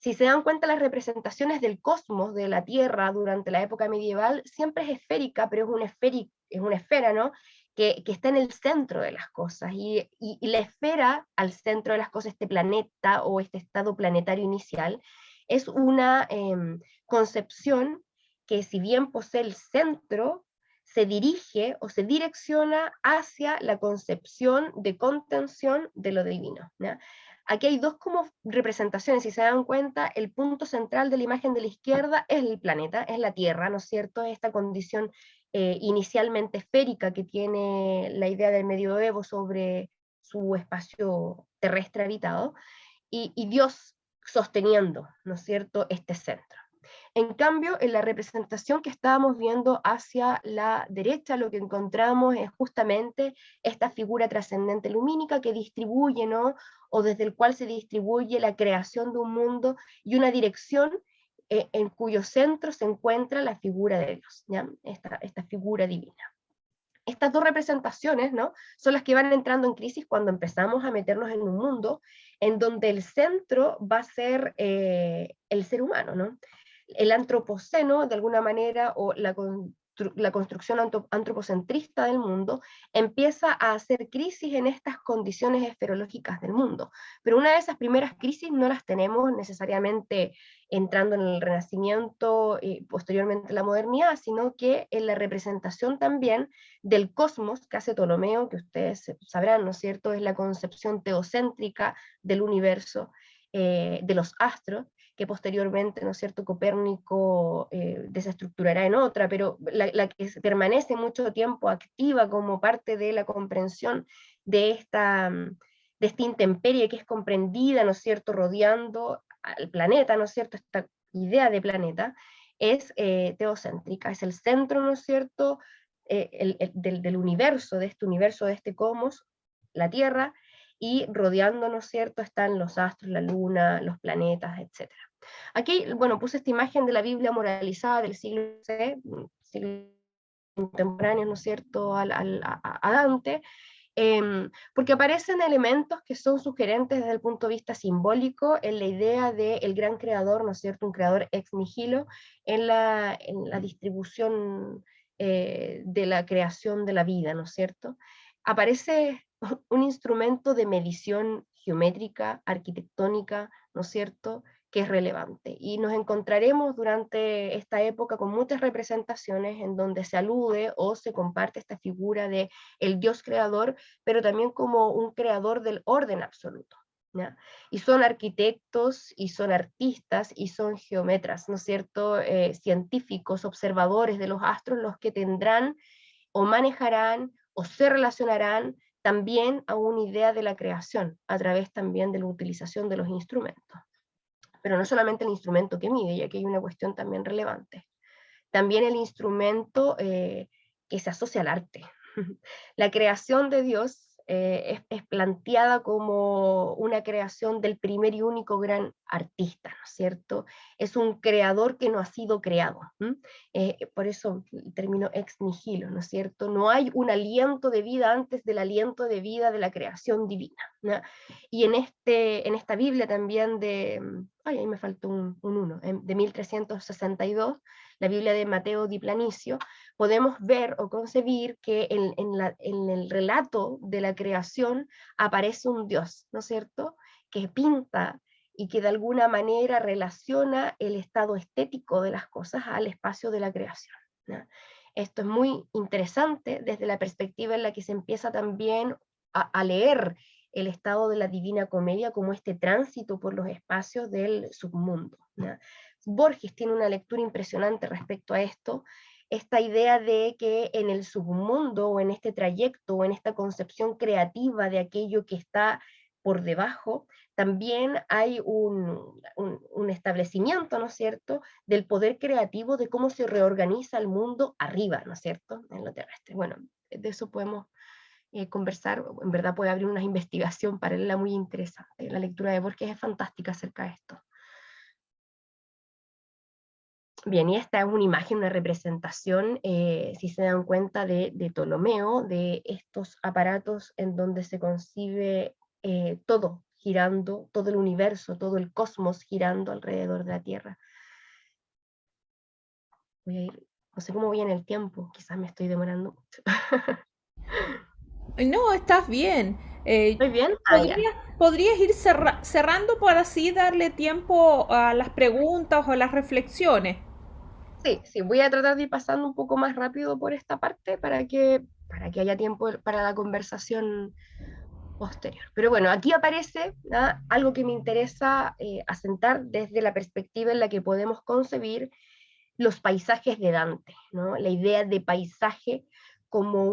Si se dan cuenta, las representaciones del cosmos, de la Tierra, durante la época medieval, siempre es esférica, pero es una esfera, ¿no?, que está en el centro de las cosas, y la esfera al centro de las cosas, este planeta o este estado planetario inicial, es una concepción que, si bien posee el centro, se dirige o se direcciona hacia la concepción de contención de lo divino, ¿ya? Aquí hay dos como representaciones. Si se dan cuenta, el punto central de la imagen de la izquierda es el planeta, es la Tierra, ¿no es cierto?, esta condición inicialmente esférica que tiene la idea del medioevo sobre su espacio terrestre habitado, y Dios sosteniendo, ¿no es cierto?, este centro. En cambio, en la representación que estábamos viendo hacia la derecha, lo que encontramos es justamente esta figura trascendente lumínica que distribuye, ¿no?, o desde el cual se distribuye la creación de un mundo y una dirección en cuyo centro se encuentra la figura de Dios, ¿ya?, esta figura divina. Estas dos representaciones, ¿no?, son las que van entrando en crisis cuando empezamos a meternos en un mundo en donde el centro va a ser el ser humano, ¿no? El antropoceno, de alguna manera, o la construcción antropocentrista del mundo, empieza a hacer crisis en estas condiciones esferológicas del mundo. Pero una de esas primeras crisis no las tenemos necesariamente entrando en el Renacimiento y posteriormente la modernidad, sino que en la representación también del cosmos que hace Ptolomeo, que ustedes sabrán, ¿no es cierto?, es la concepción teocéntrica del universo, de los astros, que posteriormente, ¿no es cierto?, Copérnico desestructurará en otra, pero la que permanece mucho tiempo activa como parte de la comprensión de esta intemperie que es comprendida, ¿no es cierto?, rodeando al planeta, ¿no es cierto?, esta idea de planeta, es teocéntrica, es el centro, ¿no es cierto?, del universo, de este cosmos, la Tierra, y rodeando, ¿no es cierto?, están los astros, la luna, los planetas, etc. Aquí, bueno, puse esta imagen de la Biblia moralizada del siglo C, siglo contemporáneo, ¿no es cierto?, a Dante, porque aparecen elementos que son sugerentes desde el punto de vista simbólico en la idea del gran creador, ¿no es cierto?, un creador ex nihilo en la distribución de la creación de la vida, ¿no es cierto? Aparece un instrumento de medición geométrica, arquitectónica, ¿no es cierto?, que es relevante. Y nos encontraremos durante esta época con muchas representaciones en donde se alude o se comparte esta figura de el Dios creador, pero también como un creador del orden absoluto, ¿ya? Y son arquitectos, y son artistas, y son geómetras, ¿no es cierto? Científicos, observadores de los astros, los que tendrán o manejarán o se relacionarán también a una idea de la creación, a través también de la utilización de los instrumentos. Pero no solamente el instrumento que mide, ya que hay una cuestión también relevante. También el instrumento que se asocia al arte. La creación de Dios es planteada como una creación del primer y único gran artista, ¿no es cierto? Es un creador que no ha sido creado. Por eso el término ex nihilo, ¿no es cierto? No hay un aliento de vida antes del aliento de vida de la creación divina, ¿no? Y en esta Biblia también ay, ahí me faltó un uno, de 1362, la Biblia de Mateo Di Planicio, podemos ver o concebir que en el relato de la creación aparece un Dios, ¿no es cierto?, que pinta y que de alguna manera relaciona el estado estético de las cosas al espacio de la creación, ¿no? Esto es muy interesante desde la perspectiva en la que se empieza también a leer el estado de la Divina Comedia como este tránsito por los espacios del submundo, ¿no? Borges tiene una lectura impresionante respecto a esto, esta idea de que en el submundo, o en este trayecto, o en esta concepción creativa de aquello que está por debajo, también hay un establecimiento, ¿no es cierto?, del poder creativo, de cómo se reorganiza el mundo arriba, ¿no es cierto?, en lo terrestre. Bueno, de eso podemos conversar, en verdad puede abrir una investigación paralela muy interesante. La lectura de Borges es fantástica acerca de esto. Bien, y esta es una imagen, una representación, si se dan cuenta, de Ptolomeo, de estos aparatos en donde se concibe todo girando, todo el universo, todo el cosmos girando alrededor de la Tierra. Voy a ir, no sé cómo voy en el tiempo, quizás me estoy demorando mucho. No, estás bien. ¿Estoy bien? Ah, ya. Podrías ir cerrando para así darle tiempo a las preguntas o las reflexiones. Sí, sí, voy a tratar de ir pasando un poco más rápido por esta parte para que haya tiempo para la conversación posterior. Pero bueno, aquí aparece algo que me interesa asentar desde la perspectiva en la que podemos concebir los paisajes de Dante, ¿no? La idea de paisaje como,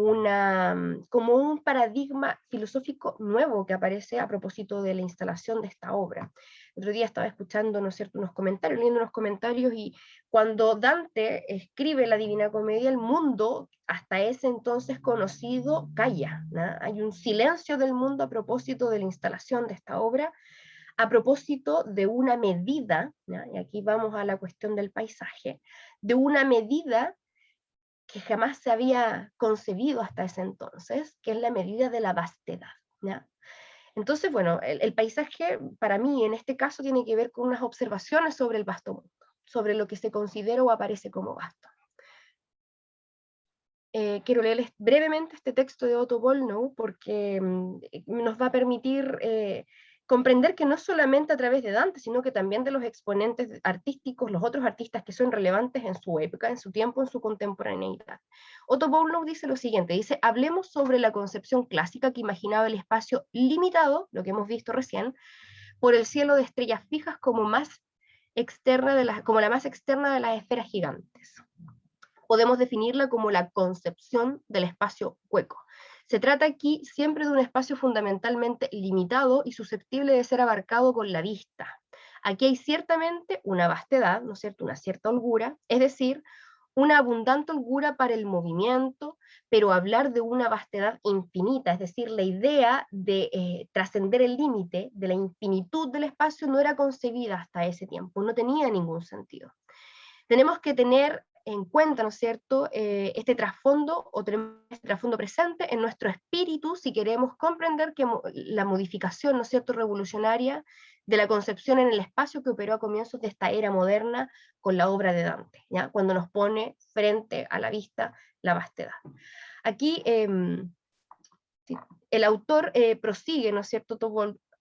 como un paradigma filosófico nuevo que aparece a propósito de la instalación de esta obra. El otro día estaba escuchando, ¿no es cierto?, unos comentarios, leyendo unos comentarios, y cuando Dante escribe la Divina Comedia, el mundo, hasta ese entonces conocido, calla, ¿no? Hay un silencio del mundo a propósito de la instalación de esta obra, a propósito de una medida, ¿ya? Y aquí vamos a la cuestión del paisaje, de una medida que jamás se había concebido hasta ese entonces, que es la medida de la vastedad, ¿ya? Entonces, bueno, el paisaje para mí en este caso tiene que ver con unas observaciones sobre el vasto mundo, sobre lo que se considera o aparece como vasto. Quiero leerles brevemente este texto de Otto Bollnow porque nos va a permitir comprender que no solamente a través de Dante, sino que también de los exponentes artísticos, los otros artistas que son relevantes en su época, en su tiempo, en su contemporaneidad. Otto Bollnow dice lo siguiente, dice: hablemos sobre la concepción clásica que imaginaba el espacio limitado, lo que hemos visto recién, por el cielo de estrellas fijas como, como la más externa de las esferas gigantes. Podemos definirla como la concepción del espacio hueco. Se trata aquí siempre de un espacio fundamentalmente limitado y susceptible de ser abarcado con la vista. Aquí hay ciertamente una vastedad, ¿no es cierto?, una cierta holgura, es decir, una abundante holgura para el movimiento, pero hablar de una vastedad infinita, es decir, la idea de trascender el límite de la infinitud del espacio no era concebida hasta ese tiempo, no tenía ningún sentido. Tenemos que tener en cuenta, ¿no es cierto?, este trasfondo, o tenemos este trasfondo presente en nuestro espíritu si queremos comprender que la modificación, ¿no es cierto?, revolucionaria de la concepción en el espacio que operó a comienzos de esta era moderna con la obra de Dante, ¿ya?, cuando nos pone frente a la vista la vastedad. Aquí sí, el autor prosigue, ¿no es cierto?,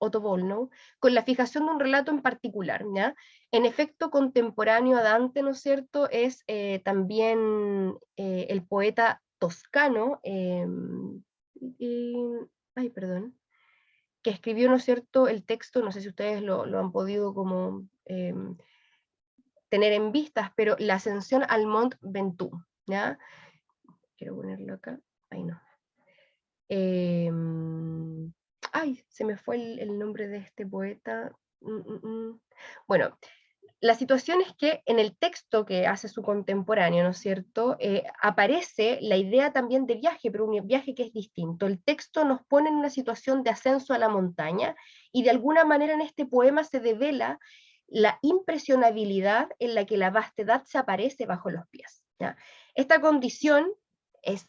Otto Volnau, con la fijación de un relato en particular, ¿ya? En efecto, contemporáneo a Dante, ¿no es cierto?, es también el poeta toscano, ay, perdón, que escribió, ¿no es cierto?, el texto, no sé si ustedes lo han podido como tener en vistas, pero La ascensión al Mont Ventoux, ¿ya? Quiero ponerlo acá, ahí no. Ay, se me fue el nombre de este poeta. Bueno, la situación es que en el texto que hace su contemporáneo, ¿no es cierto?, aparece la idea también de viaje, pero un viaje que es distinto. El texto nos pone en una situación de ascenso a la montaña, y de alguna manera en este poema se devela la impresionabilidad en la que la vastedad se aparece bajo los pies, ¿ya? Esta condición es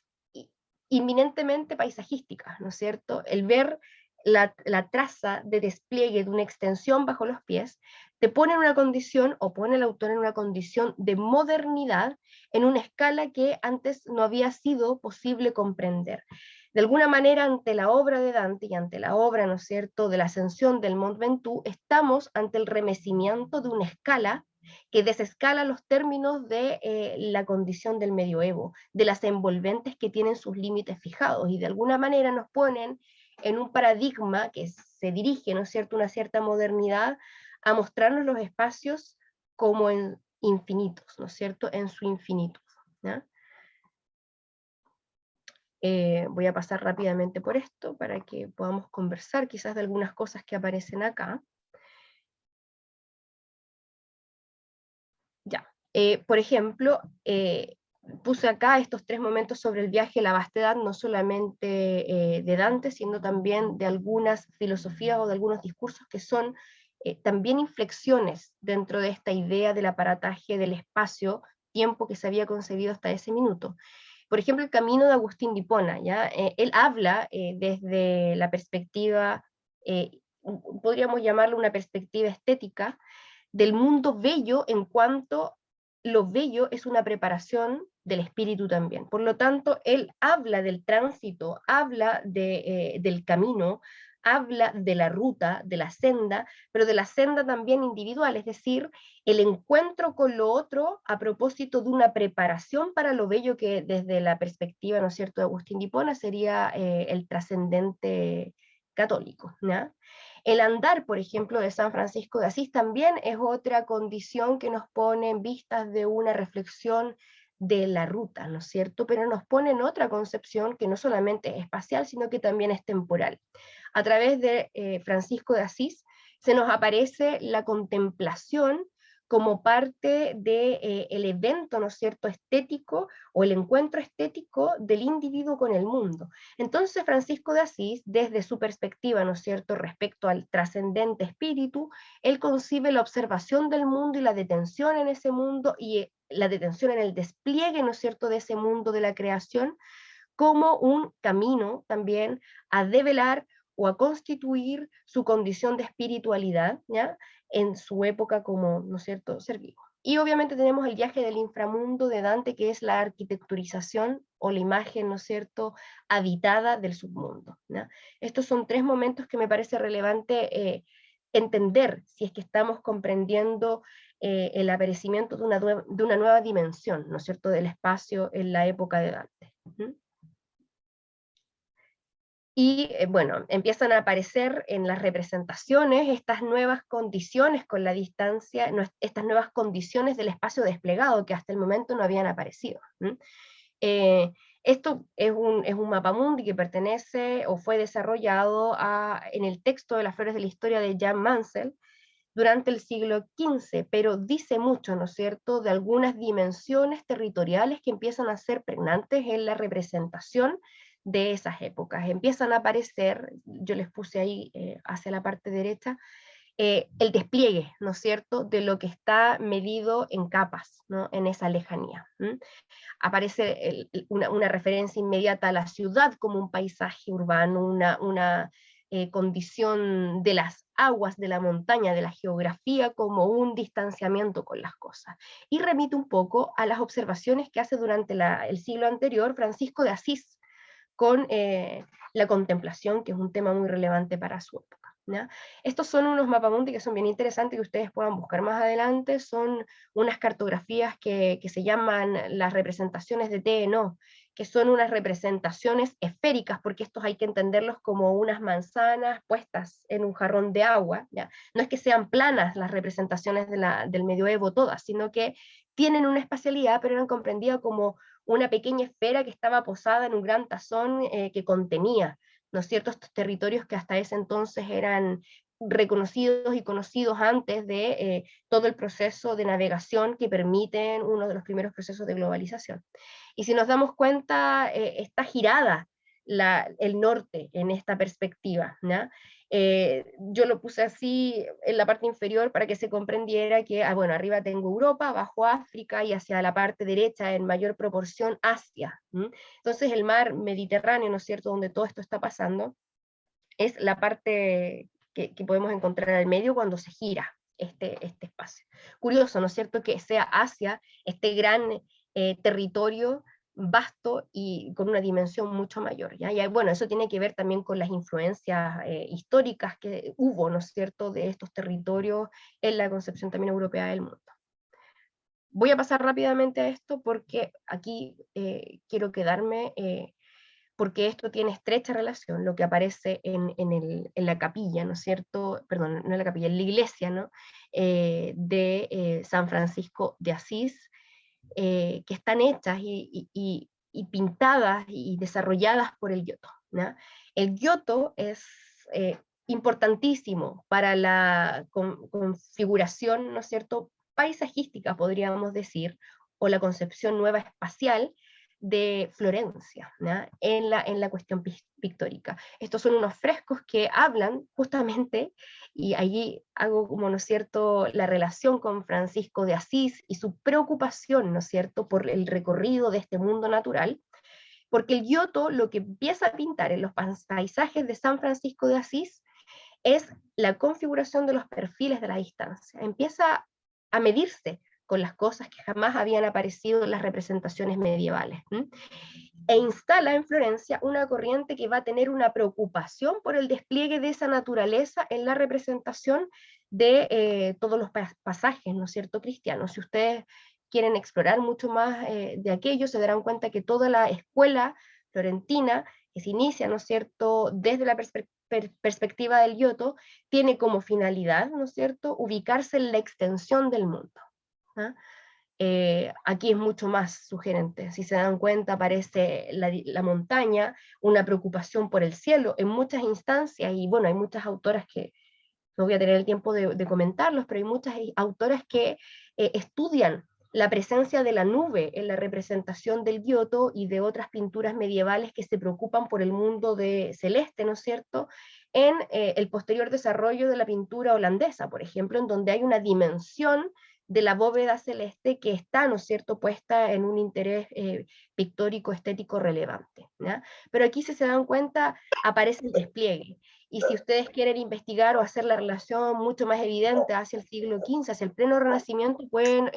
inminentemente paisajística, ¿no es cierto? El ver la traza de despliegue de una extensión bajo los pies te pone en una condición, o pone al autor en una condición de modernidad en una escala que antes no había sido posible comprender. De alguna manera, ante la obra de Dante y ante la obra, ¿no es cierto?, de la ascensión del Mont Ventoux, estamos ante el remecimiento de una escala que desescala los términos de la condición del medioevo, de las envolventes que tienen sus límites fijados, y de alguna manera nos ponen en un paradigma que se dirige, ¿no es cierto?, una cierta modernidad, a mostrarnos los espacios como en infinitos, ¿no es cierto?, en su infinitud, ¿ya? Voy a pasar rápidamente por esto para que podamos conversar quizás de algunas cosas que aparecen acá. Ya. Por ejemplo, puse acá estos 3 momentos sobre el viaje a la vastedad, no solamente de Dante, sino también de algunas filosofías o de algunos discursos que son también inflexiones dentro de esta idea del aparataje del espacio, tiempo que se había concebido hasta ese minuto. Por ejemplo, el camino de Agustín de Hipona, ¿ya? Él habla desde la perspectiva, podríamos llamarlo una perspectiva estética, del mundo bello, en cuanto lo bello es una preparación del espíritu también. Por lo tanto, él habla del tránsito, habla del camino, habla de la ruta, de la senda, pero de la senda también individual, es decir, el encuentro con lo otro a propósito de una preparación para lo bello, que desde la perspectiva, ¿no es cierto?, de Agustín de Hipona sería el trascendente católico, ¿no? El andar, por ejemplo, de San Francisco de Asís también es otra condición que nos pone en vistas de una reflexión de la ruta, ¿no es cierto? Pero nos pone en otra concepción que no solamente es espacial, sino que también es temporal. A través de Francisco de Asís se nos aparece la contemplación como parte de, el evento, ¿no es cierto?, estético, o el encuentro estético del individuo con el mundo. Entonces Francisco de Asís, desde su perspectiva, ¿no es cierto?, respecto al trascendente espíritu, él concibe la observación del mundo y la detención en ese mundo, y la detención en el despliegue, ¿no es cierto?, de ese mundo de la creación, como un camino también a develar o a constituir su condición de espiritualidad, ¿ya?, en su época como, ¿no es cierto?, ser vivo. Y obviamente tenemos el viaje del inframundo de Dante, que es la arquitecturización o la imagen, ¿no es cierto?, habitada del submundo, ¿ya? Estos son 3 momentos que me parece relevante entender, si es que estamos comprendiendo el aparecimiento de una nueva dimensión, ¿no es cierto?, del espacio en la época de Dante. Y bueno, empiezan a aparecer en las representaciones estas nuevas condiciones con la distancia, estas nuevas condiciones del espacio desplegado que hasta el momento no habían aparecido. Esto es un mapamundi que pertenece o fue desarrollado en el texto de las Flores de la Historia de Jan Mansell durante el siglo XV, pero dice mucho, ¿no es cierto?, de algunas dimensiones territoriales que empiezan a ser pregnantes en la representación de esas épocas. Empiezan a aparecer, yo les puse ahí hacia la parte derecha, el despliegue, ¿no es cierto?, de lo que está medido en capas, ¿no?, en esa lejanía. Aparece una referencia inmediata a la ciudad como un paisaje urbano, una condición de las aguas de la montaña, de la geografía, como un distanciamiento con las cosas. Y remite un poco a las observaciones que hace durante el siglo anterior Francisco de Asís, con la contemplación, que es un tema muy relevante para su época. ¿ya? Estos son unos mapamundi que son bien interesantes, que ustedes puedan buscar más adelante. Son unas cartografías que se llaman las representaciones de TNO, que son unas representaciones esféricas, porque estos hay que entenderlos como unas manzanas puestas en un jarrón de agua, ¿ya? No es que sean planas las representaciones del medioevo todas, sino que tienen una espacialidad, pero eran comprendidas como una pequeña esfera que estaba posada en un gran tazón que contenía, ¿no es cierto?, estos territorios que hasta ese entonces eran reconocidos y conocidos antes de todo el proceso de navegación que permiten uno de los primeros procesos de globalización. Y si nos damos cuenta, está girada el norte en esta perspectiva, ¿no? Yo lo puse así en la parte inferior para que se comprendiera que, bueno, arriba tengo Europa, abajo África y hacia la parte derecha en mayor proporción Asia. ¿M? Entonces el mar Mediterráneo, ¿no es cierto?, donde todo esto está pasando, es la parte que podemos encontrar al medio cuando se gira este espacio. Curioso, ¿no es cierto?, que sea Asia, este gran territorio vasto y con una dimensión mucho mayor, ¿ya? Y bueno, eso tiene que ver también con las influencias históricas que hubo, ¿no es cierto?, de estos territorios en la concepción también europea del mundo. Voy a pasar rápidamente a esto porque aquí quiero quedarme, porque esto tiene estrecha relación, lo que aparece en la capilla, ¿no es cierto?, perdón, no en la capilla, en la iglesia, ¿no?, de San Francisco de Asís, que están hechas y pintadas y desarrolladas por el Giotto, ¿no? El Giotto es importantísimo para la configuración, ¿no es cierto?, paisajística, podríamos decir, o la concepción nueva espacial de Florencia, ¿no?, en la cuestión pictórica. Estos son unos frescos que hablan justamente, y allí hago como, ¿no es cierto?, la relación con Francisco de Asís y su preocupación, ¿no es cierto?, por el recorrido de este mundo natural, porque el Giotto lo que empieza a pintar en los paisajes de San Francisco de Asís es la configuración de los perfiles de la distancia. Empieza a medirse con las cosas que jamás habían aparecido en las representaciones medievales. E instala en Florencia una corriente que va a tener una preocupación por el despliegue de esa naturaleza en la representación de todos los pasajes, ¿no es cierto?, cristianos. Si ustedes quieren explorar mucho más de aquello, se darán cuenta que toda la escuela florentina, que se inicia, ¿no es cierto?, desde la perspectiva del Giotto, tiene como finalidad, ¿no es cierto?, ubicarse en la extensión del mundo. ¿Ah? Aquí es mucho más sugerente. Si se dan cuenta, aparece la montaña, una preocupación por el cielo en muchas instancias, y bueno, hay muchas autoras que no voy a tener el tiempo de comentarlos, pero hay muchas autoras que estudian la presencia de la nube en la representación del Giotto y de otras pinturas medievales que se preocupan por el mundo celeste, ¿no es cierto?, en el posterior desarrollo de la pintura holandesa, por ejemplo, en donde hay una dimensión de la bóveda celeste que está, ¿no es cierto?, puesta en un interés pictórico, estético relevante, ¿ya? Pero aquí, si se dan cuenta, aparece el despliegue. Y si ustedes quieren investigar o hacer la relación mucho más evidente hacia el siglo XV, hacia el pleno Renacimiento, pueden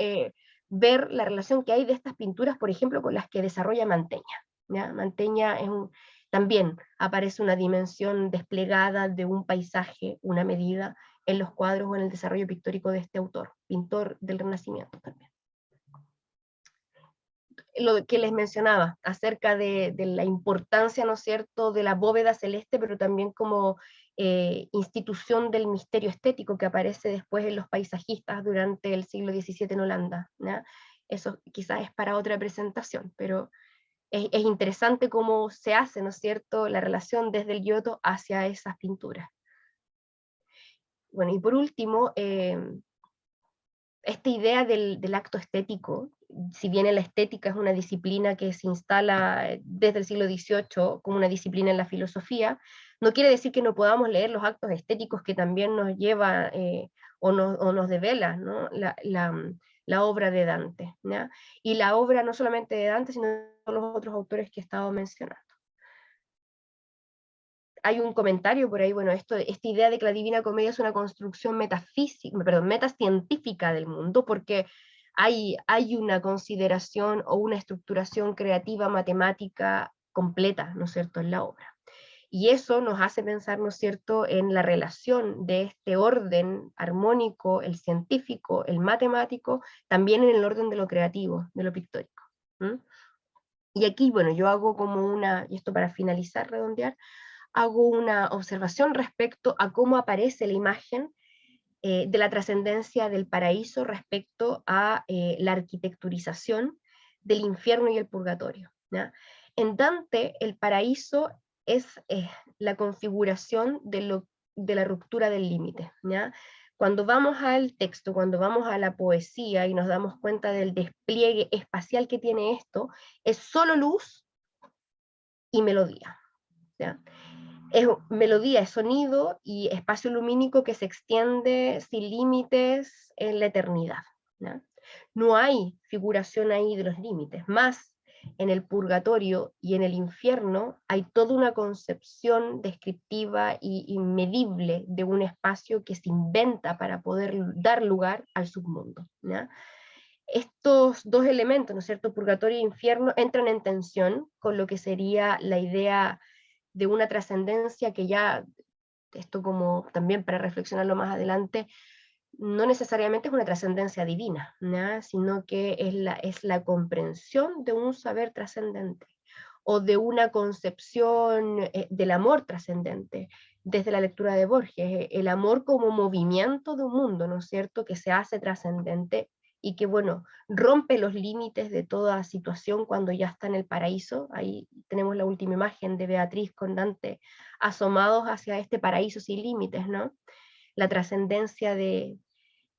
ver la relación que hay de estas pinturas, por ejemplo, con las que desarrolla Mantegna, ¿ya? Mantegna también aparece una dimensión desplegada de un paisaje, una medida, en los cuadros o en el desarrollo pictórico de este autor, pintor del Renacimiento también. Lo que les mencionaba acerca de la importancia, ¿no es cierto?, de la bóveda celeste, pero también como institución del misterio estético que aparece después en los paisajistas durante el siglo XVII en Holanda, ¿ya? Eso quizás es para otra presentación, pero es interesante cómo se hace, ¿no es cierto?, la relación desde el Giotto hacia esas pinturas. Bueno, y por último, esta idea del acto estético, si bien la estética es una disciplina que se instala desde el siglo XVIII como una disciplina en la filosofía, no quiere decir que no podamos leer los actos estéticos que también nos lleva o nos devela, ¿no?, la obra de Dante, ¿ya? Y la obra no solamente de Dante, sino de los otros autores que he estado mencionando. Hay un comentario por ahí, bueno, esta idea de que la Divina Comedia es una construcción metafísica, perdón, metacientífica del mundo, porque hay una consideración o una estructuración creativa matemática completa, ¿no es cierto?, en la obra. Y eso nos hace pensar, ¿no es cierto?, en la relación de este orden armónico, el científico, el matemático, también en el orden de lo creativo, de lo pictórico. Y aquí, bueno, yo hago como una, y esto para finalizar, redondear, hago una observación respecto a cómo aparece la imagen de la trascendencia del paraíso respecto a la arquitecturización del infierno y el purgatorio, ¿ya? En Dante, el paraíso es la configuración de la ruptura del límite, ¿ya? Cuando vamos al texto, cuando vamos a la poesía y nos damos cuenta del despliegue espacial que tiene esto, es solo luz y melodía, ¿ya? Es melodía, es sonido y espacio lumínico que se extiende sin límites en la eternidad, ¿no? No hay figuración ahí de los límites, más en el purgatorio y en el infierno hay toda una concepción descriptiva y inmedible de un espacio que se inventa para poder dar lugar al submundo, ¿no? Estos dos elementos, ¿no es cierto?, purgatorio e infierno, entran en tensión con lo que sería la idea de una trascendencia que ya, esto como también para reflexionarlo más adelante, no necesariamente es una trascendencia divina, ¿no?, sino que es la comprensión de un saber trascendente, o de una concepción del amor trascendente, desde la lectura de Borges, el amor como movimiento de un mundo, ¿no es cierto?, que se hace trascendente y que, bueno, rompe los límites de toda situación cuando ya está en el paraíso. Ahí tenemos la última imagen de Beatriz con Dante asomados hacia este paraíso sin límites, ¿no? La trascendencia de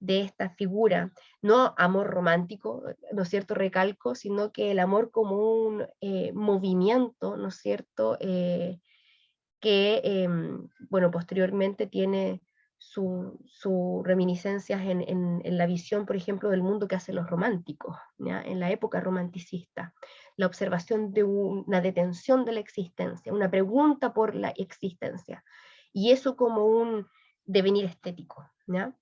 esta figura, no amor romántico, ¿no es cierto?, recalco, sino que el amor como un movimiento, ¿no es cierto?, que, bueno, posteriormente tiene sus reminiscencias en la visión, por ejemplo, del mundo que hacen los románticos, ¿ya?, en la época romanticista, la observación de una detención de la existencia, una pregunta por la existencia, y eso como un devenir estético, ¿ya?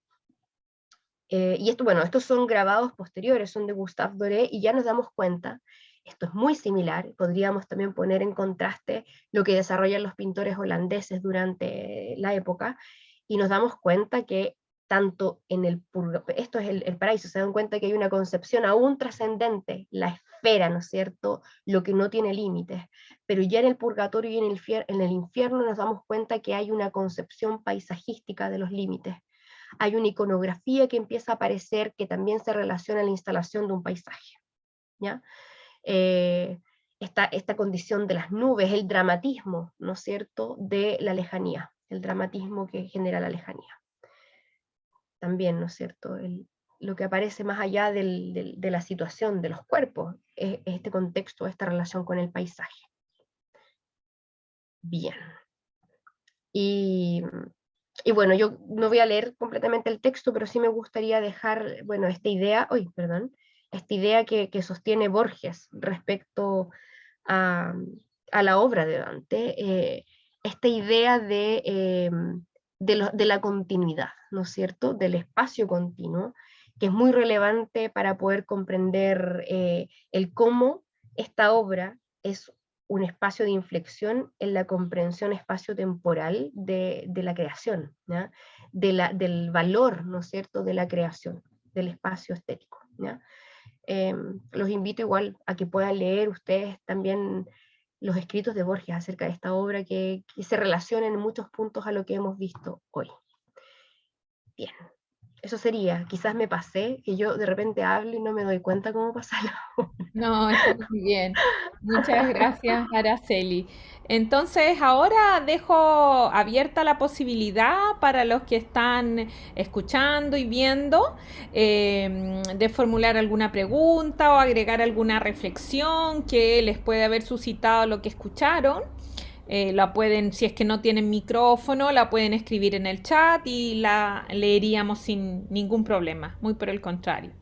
Y esto, bueno, estos son grabados posteriores, son de Gustave Doré, y ya nos damos cuenta, esto es muy similar, podríamos también poner en contraste lo que desarrollan los pintores holandeses durante la época, y nos damos cuenta que tanto en el purgatorio, esto es el paraíso, se dan cuenta que hay una concepción aún trascendente, la esfera, ¿no es cierto?, lo que no tiene límites, pero ya en el purgatorio y en el infierno nos damos cuenta que hay una concepción paisajística de los límites, hay una iconografía que empieza a aparecer que también se relaciona a la instalación de un paisaje, ¿ya? Esta condición de las nubes, el dramatismo, ¿no es cierto?, de la lejanía, el dramatismo que genera la lejanía. También, ¿no es cierto?, lo que aparece más allá de la situación de los cuerpos, es este contexto, esta relación con el paisaje. Bien. Y bueno, yo no voy a leer completamente el texto, pero sí me gustaría dejar, bueno, esta idea que sostiene Borges respecto a, a la obra de Dante, esta idea de la continuidad, ¿no es cierto?, del espacio continuo, que es muy relevante para poder comprender el cómo esta obra es un espacio de inflexión en la comprensión espacio-temporal de la creación, ¿ya? Del valor, ¿no es cierto?, de la creación, del espacio estético, ¿ya? Los invito igual a que puedan leer ustedes también los escritos de Borges acerca de esta obra que se relacionan en muchos puntos a lo que hemos visto hoy. Bien, eso sería, quizás me pasé, que yo de repente hablo y no me doy cuenta cómo pasa la hora. No, está muy bien. Muchas gracias, Araceli. Entonces, ahora dejo abierta la posibilidad para los que están escuchando y viendo de formular alguna pregunta o agregar alguna reflexión que les puede haber suscitado lo que escucharon. La pueden, si es que no tienen micrófono, la pueden escribir en el chat y la leeríamos sin ningún problema, muy por el contrario.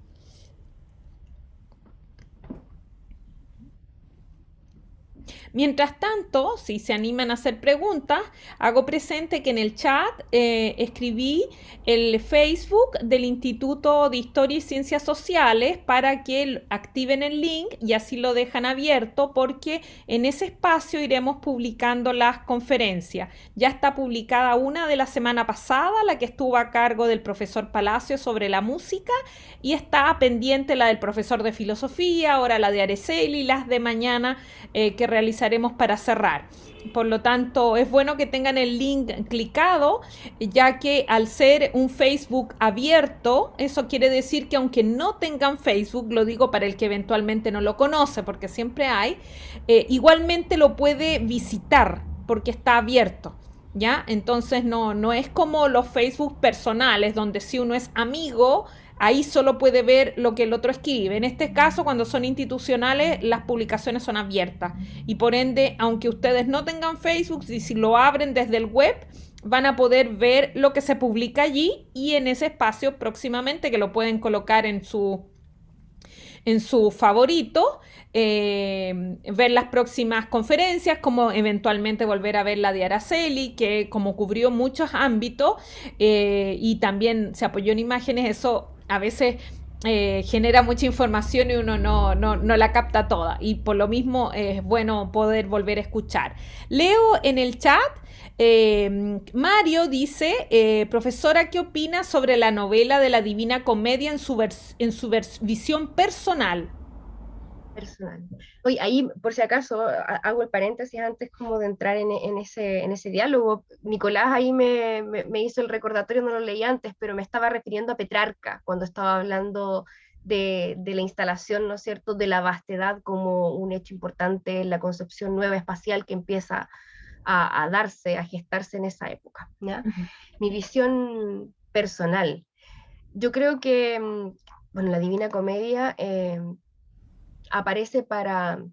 Mientras tanto, si se animan a hacer preguntas, hago presente que en el chat escribí el Facebook del Instituto de Historia y Ciencias Sociales para que activen el link y así lo dejan abierto, porque en ese espacio iremos publicando las conferencias. Ya está publicada una de la semana pasada, la que estuvo a cargo del profesor Palacio sobre la música, y está pendiente la del profesor de filosofía, ahora la de Araceli y las de mañana que realizaremos para cerrar. Por lo tanto, es bueno que tengan el link clicado, ya que al ser un Facebook abierto, eso quiere decir que aunque no tengan Facebook, lo digo para el que eventualmente no lo conoce, porque siempre hay, igualmente lo puede visitar porque está abierto. ¿Ya? Entonces no es como los Facebook personales, donde si uno es amigo, ahí solo puede ver lo que el otro escribe. En este caso, cuando son institucionales, las publicaciones son abiertas. Y por ende, aunque ustedes no tengan Facebook, si lo abren desde el web, van a poder ver lo que se publica allí y en ese espacio próximamente, que lo pueden colocar en su favorito, ver las próximas conferencias, como eventualmente volver a ver la de Araceli, que como cubrió muchos ámbitos y también se apoyó en imágenes, eso a veces genera mucha información y uno no la capta toda, y por lo mismo es bueno poder volver a escuchar. Leo en el chat. Mario dice, profesora, ¿qué opina sobre la novela de la Divina Comedia en su visión personal? Personal. Oye, ahí, por si acaso, hago el paréntesis antes como de entrar en ese diálogo. Nicolás ahí me hizo el recordatorio, no lo leí antes, pero me estaba refiriendo a Petrarca cuando estaba hablando de la instalación, ¿no es cierto?, de la vastedad como un hecho importante en la concepción nueva espacial que empieza a darse, a gestarse en esa época, ¿ya? Mi visión personal. Yo creo que, bueno, la Divina Comedia aparece para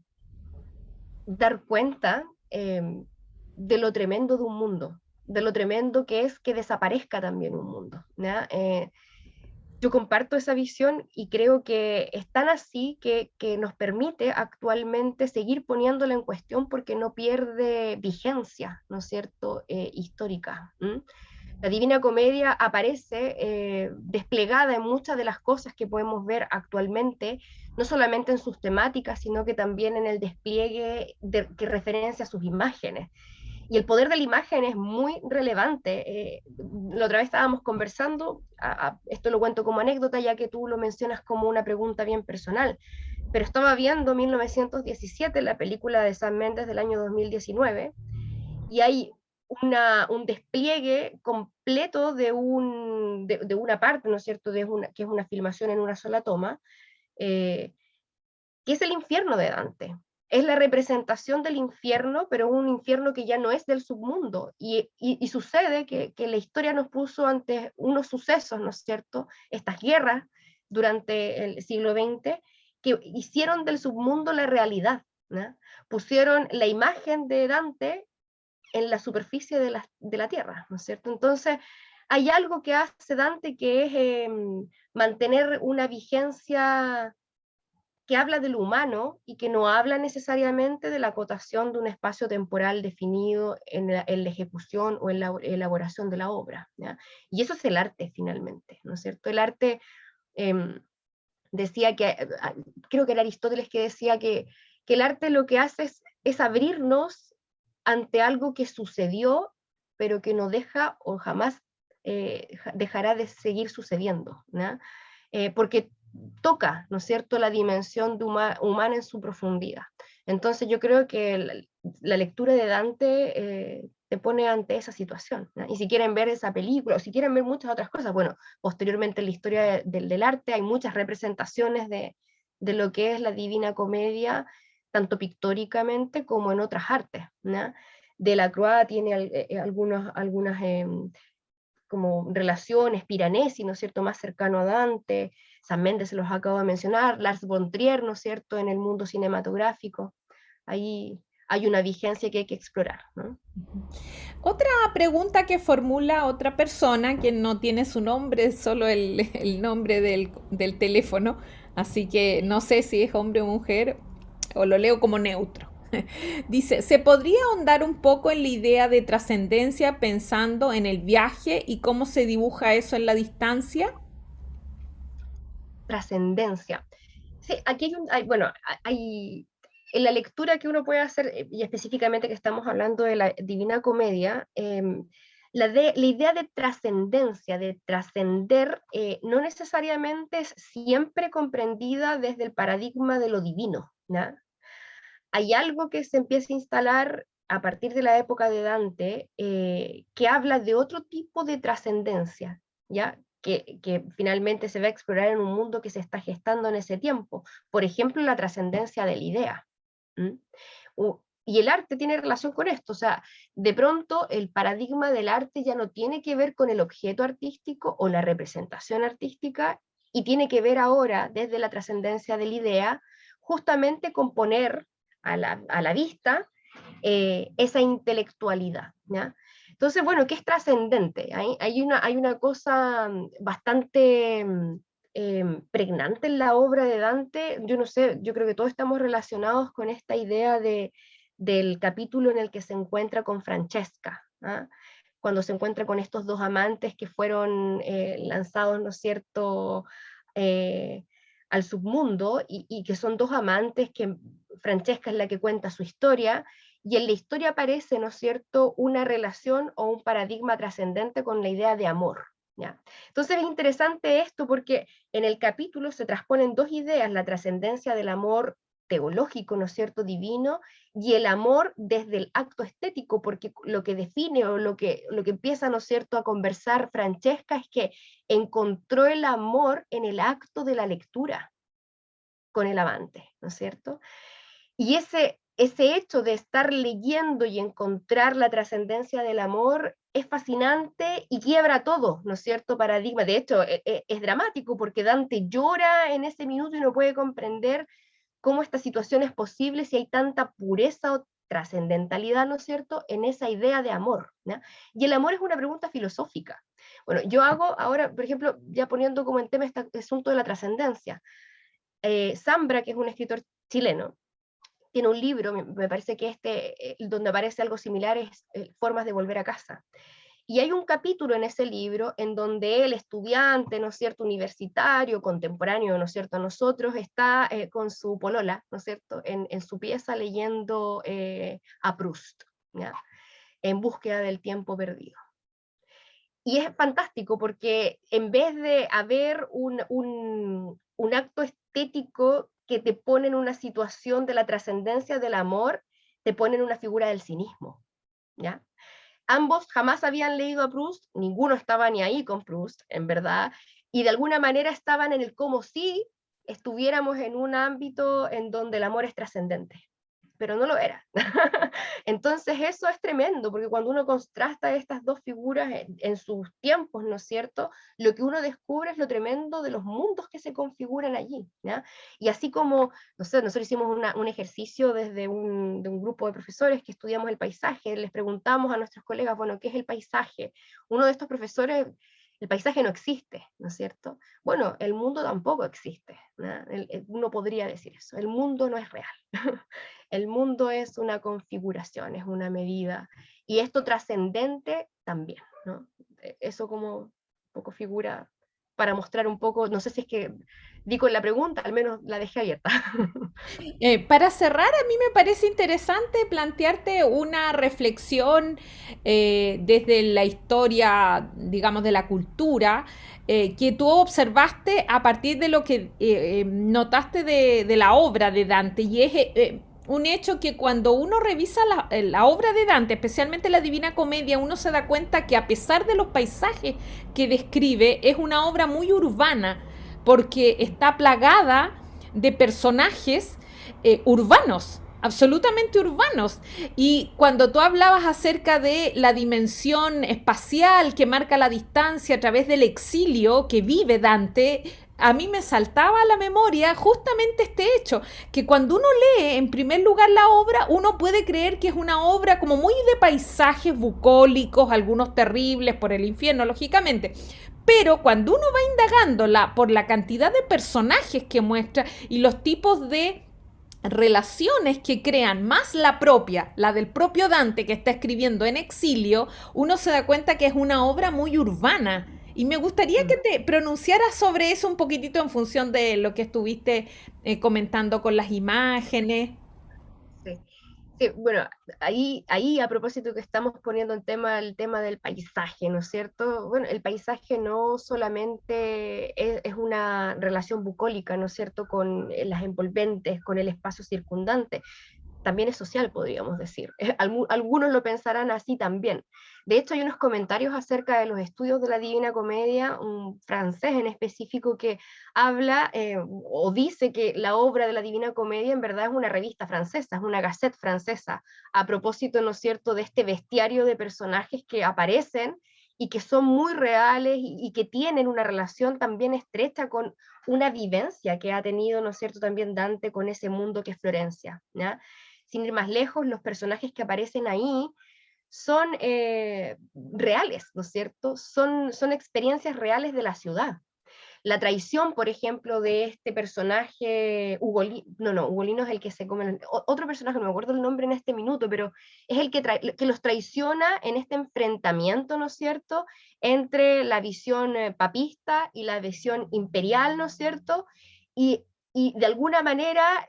dar cuenta de lo tremendo de un mundo, de lo tremendo que es que desaparezca también un mundo, ¿ya? Yo comparto esa visión y creo que es tan así que nos permite actualmente seguir poniéndola en cuestión porque no pierde vigencia, ¿no es cierto?, histórica. ¿Mm? La Divina Comedia aparece desplegada en muchas de las cosas que podemos ver actualmente, no solamente en sus temáticas, sino que también en el despliegue que referencia a sus imágenes. Y el poder de la imagen es muy relevante. La otra vez estábamos conversando, esto lo cuento como anécdota, ya que tú lo mencionas como una pregunta bien personal, pero estaba viendo 1917, la película de Sam Mendes del año 2019, y hay un despliegue completo de una parte, ¿no es cierto?, que es una filmación en una sola toma, eh, que es el infierno de Dante. Es la representación del infierno, pero un infierno que ya no es del submundo. Y sucede que la historia nos puso ante unos sucesos, ¿no es cierto?, estas guerras durante el siglo XX, que hicieron del submundo la realidad, ¿no? Pusieron la imagen de Dante en la superficie de la Tierra, ¿no es cierto? Entonces, hay algo que hace Dante que es mantener una vigencia que habla de lo humano y que no habla necesariamente de la acotación de un espacio temporal definido en la ejecución o en la elaboración de la obra, ¿ya? Y eso es el arte finalmente, ¿no es cierto? El arte decía que, creo que era Aristóteles que decía que el arte lo que hace es abrirnos ante algo que sucedió, pero que no deja o jamás dejará de seguir sucediendo, ¿no? Porque toca, ¿no es cierto?, la dimensión humana en su profundidad. Entonces yo creo que la lectura de Dante te pone ante esa situación, ¿no? Y si quieren ver esa película, o si quieren ver muchas otras cosas, bueno, posteriormente en la historia del arte hay muchas representaciones de lo que es la Divina Comedia, tanto pictóricamente como en otras artes, ¿no? Delacroix tiene algunas como relaciones, Piranesi, ¿no es cierto?, más cercano a Dante, San Méndez se los acabo de mencionar, Lars von Trier, ¿no es cierto?, en el mundo cinematográfico. Ahí hay una vigencia que hay que explorar, ¿no? Otra pregunta que formula otra persona que no tiene su nombre, solo el nombre del teléfono, así que no sé si es hombre o mujer, o lo leo como neutro. Dice, ¿se podría ahondar un poco en la idea de trascendencia pensando en el viaje y cómo se dibuja eso en la distancia? Trascendencia. Sí, aquí bueno, hay en la lectura que uno puede hacer, y específicamente que estamos hablando de la Divina Comedia, la idea de trascendencia, de trascender, no necesariamente es siempre comprendida desde el paradigma de lo divino, ¿no? Hay algo que se empieza a instalar a partir de la época de Dante, que habla de otro tipo de trascendencia, ¿ya? Que finalmente se va a explorar en un mundo que se está gestando en ese tiempo. Por ejemplo, la trascendencia de la idea. ¿Mm? Y el arte tiene relación con esto, o sea, de pronto el paradigma del arte ya no tiene que ver con el objeto artístico o la representación artística, y tiene que ver ahora, desde la trascendencia de la idea, justamente con poner a la vista esa intelectualidad, ¿ya? Entonces, bueno, ¿qué es trascendente? Hay una cosa bastante pregnante en la obra de Dante. Yo no sé, yo creo que todos estamos relacionados con esta idea del capítulo en el que se encuentra con Francesca, ¿ah? Cuando se encuentra con estos dos amantes que fueron lanzados, ¿no es cierto?, eh, al submundo, y que son dos amantes que Francesca es la que cuenta su historia, y en la historia aparece, ¿no es cierto?, una relación o un paradigma trascendente con la idea de amor, ¿ya? Entonces es interesante esto porque en el capítulo se transponen dos ideas: la trascendencia del amor teológico, ¿no es cierto?, divino, y el amor desde el acto estético, porque lo que define o lo que empieza, ¿no es cierto?, a conversar Francesca es que encontró el amor en el acto de la lectura con el amante, ¿no es cierto? Y ese hecho de estar leyendo y encontrar la trascendencia del amor es fascinante y quiebra todo, ¿no es cierto?, paradigma. De hecho, es dramático porque Dante llora en ese minuto y no puede comprender cómo esta situación es posible si hay tanta pureza o trascendentalidad, ¿no es cierto?, en esa idea de amor, ¿no? Y el amor es una pregunta filosófica. Bueno, yo hago ahora, por ejemplo, ya poniendo como en tema este asunto de la trascendencia, Zambra, que es un escritor chileno, tiene un libro, me parece que donde aparece algo similar, es Formas de volver a casa. Y hay un capítulo en ese libro en donde el estudiante, ¿no es cierto?, universitario, contemporáneo, ¿no es cierto?, a nosotros, está con su polola, ¿no es cierto?, en su pieza leyendo a Proust, ¿ya?, en búsqueda del tiempo perdido. Y es fantástico porque en vez de haber un acto estético que te pone en una situación de la trascendencia del amor, te pone en una figura del cinismo, ¿ya? Ambos jamás habían leído a Proust, ninguno estaba ni ahí con Proust, en verdad, y de alguna manera estaban en el como si estuviéramos en un ámbito en donde el amor es trascendente, pero no lo era. Entonces eso es tremendo, porque cuando uno contrasta estas dos figuras en sus tiempos, ¿no es cierto?, lo que uno descubre es lo tremendo de los mundos que se configuran allí, ¿ya? Y así como, no sé, nosotros hicimos un ejercicio de un grupo de profesores que estudiamos el paisaje, les preguntamos a nuestros colegas, bueno, ¿qué es el paisaje? Uno de estos profesores: el paisaje no existe, ¿no es cierto? Bueno, el mundo tampoco existe, ¿no? Uno podría decir eso, el mundo no es real. El mundo es una configuración, es una medida, y esto trascendente también, ¿no? Eso como un poco figura para mostrar un poco, no sé si es que di con la pregunta, al menos la dejé abierta. Para cerrar, a mí me parece interesante plantearte una reflexión desde la historia, digamos, de la cultura, que tú observaste a partir de lo que notaste de la obra de Dante. Y es un hecho que cuando uno revisa la obra de Dante, especialmente la Divina Comedia, uno se da cuenta que a pesar de los paisajes que describe, es una obra muy urbana, porque está plagada de personajes urbanos, absolutamente urbanos. Y cuando tú hablabas acerca de la dimensión espacial que marca la distancia a través del exilio que vive Dante, a mí me saltaba a la memoria justamente este hecho, que cuando uno lee en primer lugar la obra, uno puede creer que es una obra como muy de paisajes bucólicos, algunos terribles por el infierno, lógicamente. Pero cuando uno va indagando por la cantidad de personajes que muestra y los tipos de relaciones que crean más la propia, la del propio Dante que está escribiendo en exilio, uno se da cuenta que es una obra muy urbana. Y me gustaría que Mm, te pronunciaras sobre eso un poquitito en función de lo que estuviste comentando con las imágenes. sí. Sí, bueno, ahí a propósito que estamos poniendo en tema el tema del paisaje, ¿no es cierto? Bueno, el paisaje no solamente es una relación bucólica, ¿no es cierto?, con las envolventes, con el espacio circundante, también es social, podríamos decir. Algunos lo pensarán así también. De hecho, hay unos comentarios acerca de los estudios de la Divina Comedia, un francés en específico que habla o dice que la obra de la Divina Comedia en verdad es una revista francesa, es una gazette francesa, a propósito, ¿no es cierto?, de este bestiario de personajes que aparecen y que son muy reales y que tienen una relación también estrecha con una vivencia que ha tenido, ¿no es cierto?, también Dante con ese mundo que es Florencia, ¿ya? Sin ir más lejos, los personajes que aparecen ahí son reales, ¿no es cierto? Son experiencias reales de la ciudad. La traición, por ejemplo, de este personaje, Ugolino, no, Ugolino es el que se come, otro personaje, no me acuerdo el nombre en este minuto, pero es el que los traiciona en este enfrentamiento, ¿no es cierto?, entre la visión papista y la visión imperial, ¿no es cierto? Y, y de alguna manera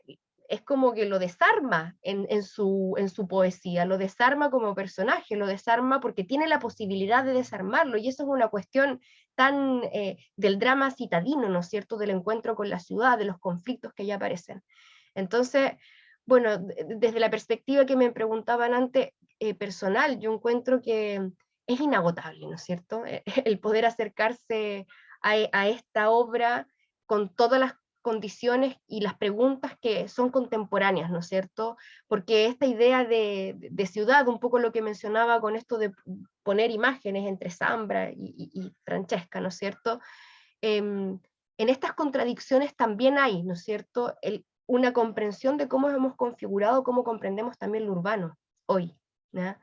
es como que lo desarma en su poesía, lo desarma como personaje, lo desarma porque tiene la posibilidad de desarmarlo, y eso es una cuestión tan del drama citadino, ¿no es cierto?, del encuentro con la ciudad, de los conflictos que ya aparecen. Entonces, bueno, desde la perspectiva que me preguntaban antes, personal, yo encuentro que es inagotable, ¿no es cierto?, el poder acercarse a esta obra con todas las condiciones y las preguntas que son contemporáneas, ¿no es cierto? Porque esta idea de ciudad, un poco lo que mencionaba con esto de poner imágenes entre Zambra y Francesca, ¿no es cierto? En estas contradicciones también hay, ¿no es cierto?, una comprensión de cómo hemos configurado, cómo comprendemos también lo urbano hoy, ¿no?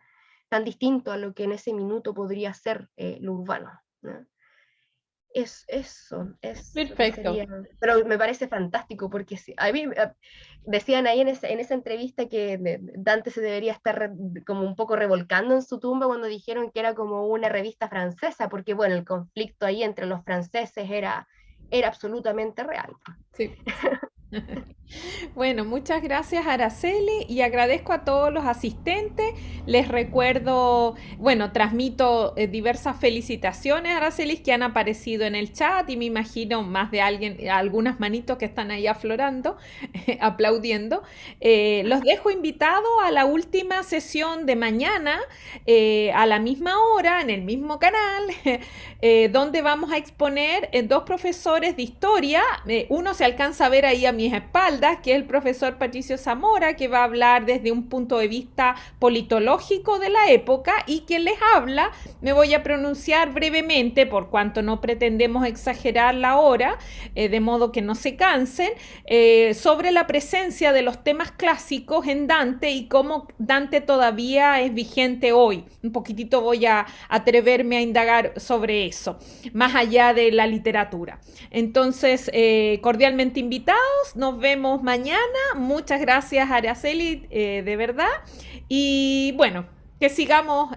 Tan distinto a lo que en ese minuto podría ser lo urbano, ¿no? Es eso, es lo que Perfecto. sería, pero me parece fantástico porque a mí decían ahí en esa entrevista que Dante se debería estar como un poco revolcando en su tumba cuando dijeron que era como una revista francesa, porque bueno, el conflicto ahí entre los franceses era absolutamente real. Sí. Bueno, muchas gracias, Araceli, y agradezco a todos los asistentes. Les recuerdo, bueno, transmito diversas felicitaciones, Araceli, que han aparecido en el chat y me imagino más de alguien, algunas manitos que están ahí aflorando, aplaudiendo. Los dejo invitados a la última sesión de mañana, a la misma hora, en el mismo canal, donde vamos a exponer dos profesores de historia. Uno se alcanza a ver ahí a mis espaldas, que es el profesor Patricio Zamora, que va a hablar desde un punto de vista politológico de la época, y quien les habla, me voy a pronunciar brevemente, por cuanto no pretendemos exagerar la hora, de modo que no se cansen, sobre la presencia de los temas clásicos en Dante y cómo Dante todavía es vigente hoy. Un poquitito voy a atreverme a indagar sobre eso, más allá de la literatura. Entonces, cordialmente invitados, nos vemos mañana. Muchas gracias, Araceli, de verdad. Y bueno, que sigamos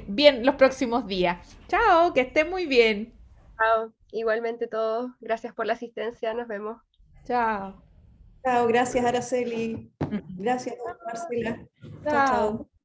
bien los próximos días. Chao, que esté muy bien. Chao. Igualmente todos, gracias por la asistencia, nos vemos. Chao. Chao, gracias Araceli. Gracias Marcela. Chao, Chao. chao.